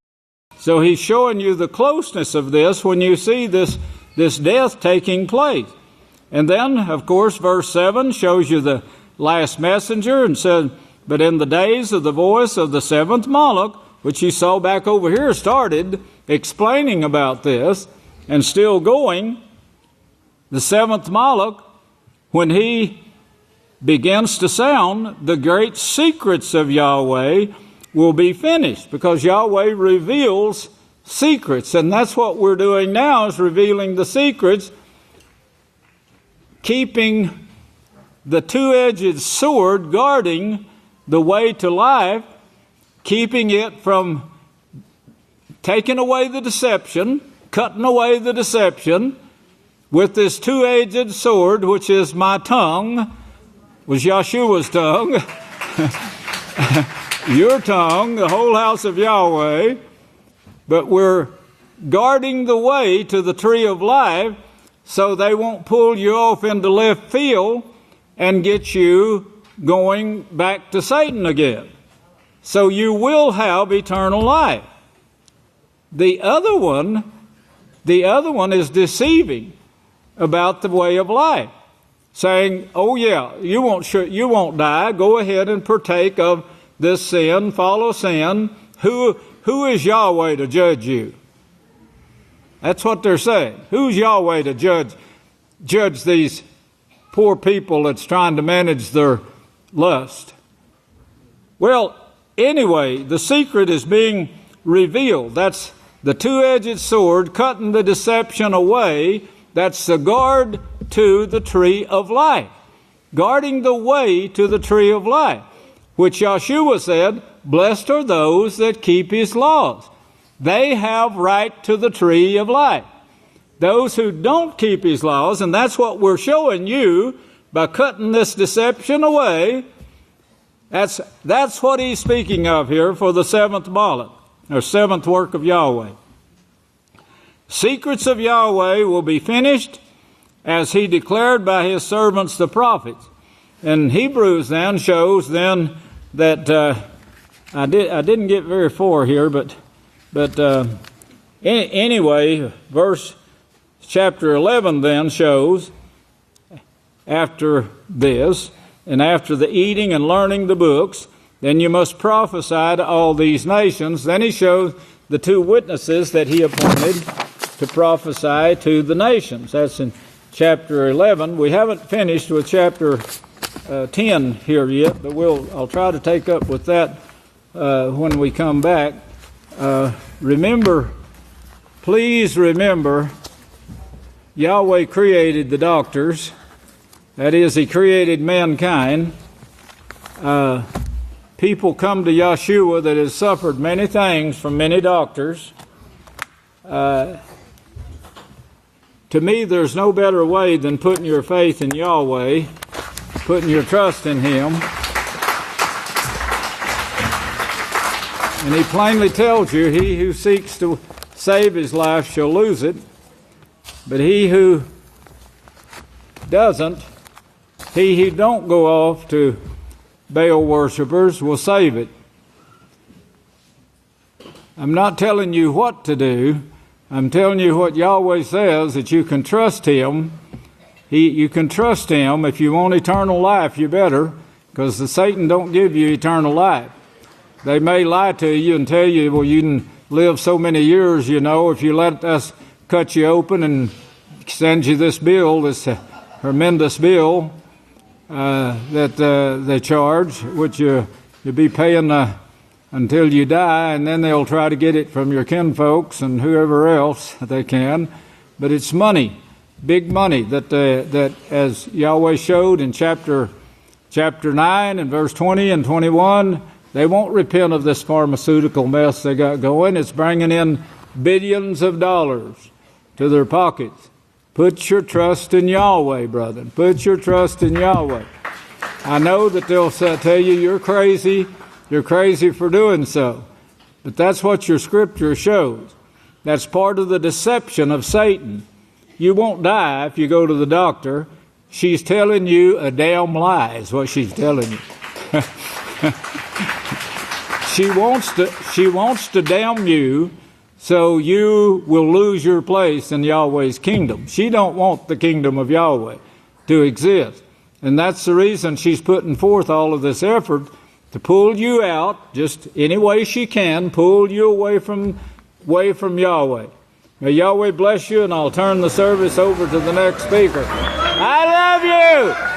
So he's showing you the closeness of this when you see this death taking place. And then, of course, verse 7 shows you the last messenger and said, but in the days of the voice of the seventh Moloch, which you saw back over here, started explaining about this and still going, the seventh Moloch, when he begins to sound, the great secrets of Yahweh will be finished, because Yahweh reveals secrets. And that's what we're doing now, is revealing the secrets, keeping the two-edged sword guarding the way to life, keeping it from taking away the deception, cutting away the deception, with this two-edged sword, which is my tongue, was Yeshua's tongue, your tongue, the whole house of Yahweh, but we're guarding the way to the tree of life so they won't pull you off into left field and get you going back to Satan again. So you will have eternal life. The other one is deceiving about the way of life, saying, "Oh yeah, you won't die. Go ahead and partake of this sin, follow sin. Who is Yahweh to judge you?" That's what they're saying. Who's Yahweh to judge these poor people that's trying to manage their lust? Well, anyway, the secret is being revealed. That's the two-edged sword cutting the deception away. That's the guard to the tree of life, guarding the way to the tree of life, which Yeshua said, "Blessed are those that keep his laws. They have right to the tree of life." Those who don't keep his laws, and that's what we're showing you by cutting this deception away, that's what he's speaking of here for the seventh Malach, or seventh work of Yahweh. Secrets of Yahweh will be finished as he declared by his servants the prophets. And Hebrews then shows then that I didn't get very far here, but anyway, chapter 11 then shows after this, and after the eating and learning the books, then you must prophesy to all these nations. Then he shows the two witnesses that he appointed to prophesy to the nations. That's in chapter 11. We haven't finished with chapter 10 here yet, but I'll try to take up with that when we come back. Please remember, Yahweh created the doctors. That is, he created mankind. People come to Yeshua that has suffered many things from many doctors. To me, there's no better way than putting your faith in Yahweh, putting your trust in him. And he plainly tells you, he who seeks to save his life shall lose it, but he who doesn't, he who don't go off to Baal worshipers will save it. I'm not telling you what to do. I'm telling you what Yahweh says, that you can trust him. You can trust him. If you want eternal life, you better, because the Satan don't give you eternal life. They may lie to you and tell you, well, you can live so many years, if you let us cut you open and send you this bill, this horrendous bill that they charge, which you'll be paying until you die, and then they'll try to get it from your kinfolks and whoever else they can. But it's money, big money, that as Yahweh showed in chapter 9 and verse 20 and 21, they won't repent of this pharmaceutical mess they got going. It's bringing in billions of dollars to their pockets. Put your trust in Yahweh, brother. Put your trust in Yahweh. I know that they'll tell you you're crazy. You're crazy for doing so. But that's what your scripture shows. That's part of the deception of Satan. You won't die if you go to the doctor. She's telling you a damn lie is what she's telling you. She wants to damn you so you will lose your place in Yahweh's kingdom. She don't want the kingdom of Yahweh to exist. And that's the reason she's putting forth all of this effort to pull you out, just any way she can, pull you away from Yahweh. May Yahweh bless you, and I'll turn the service over to the next speaker. I love you!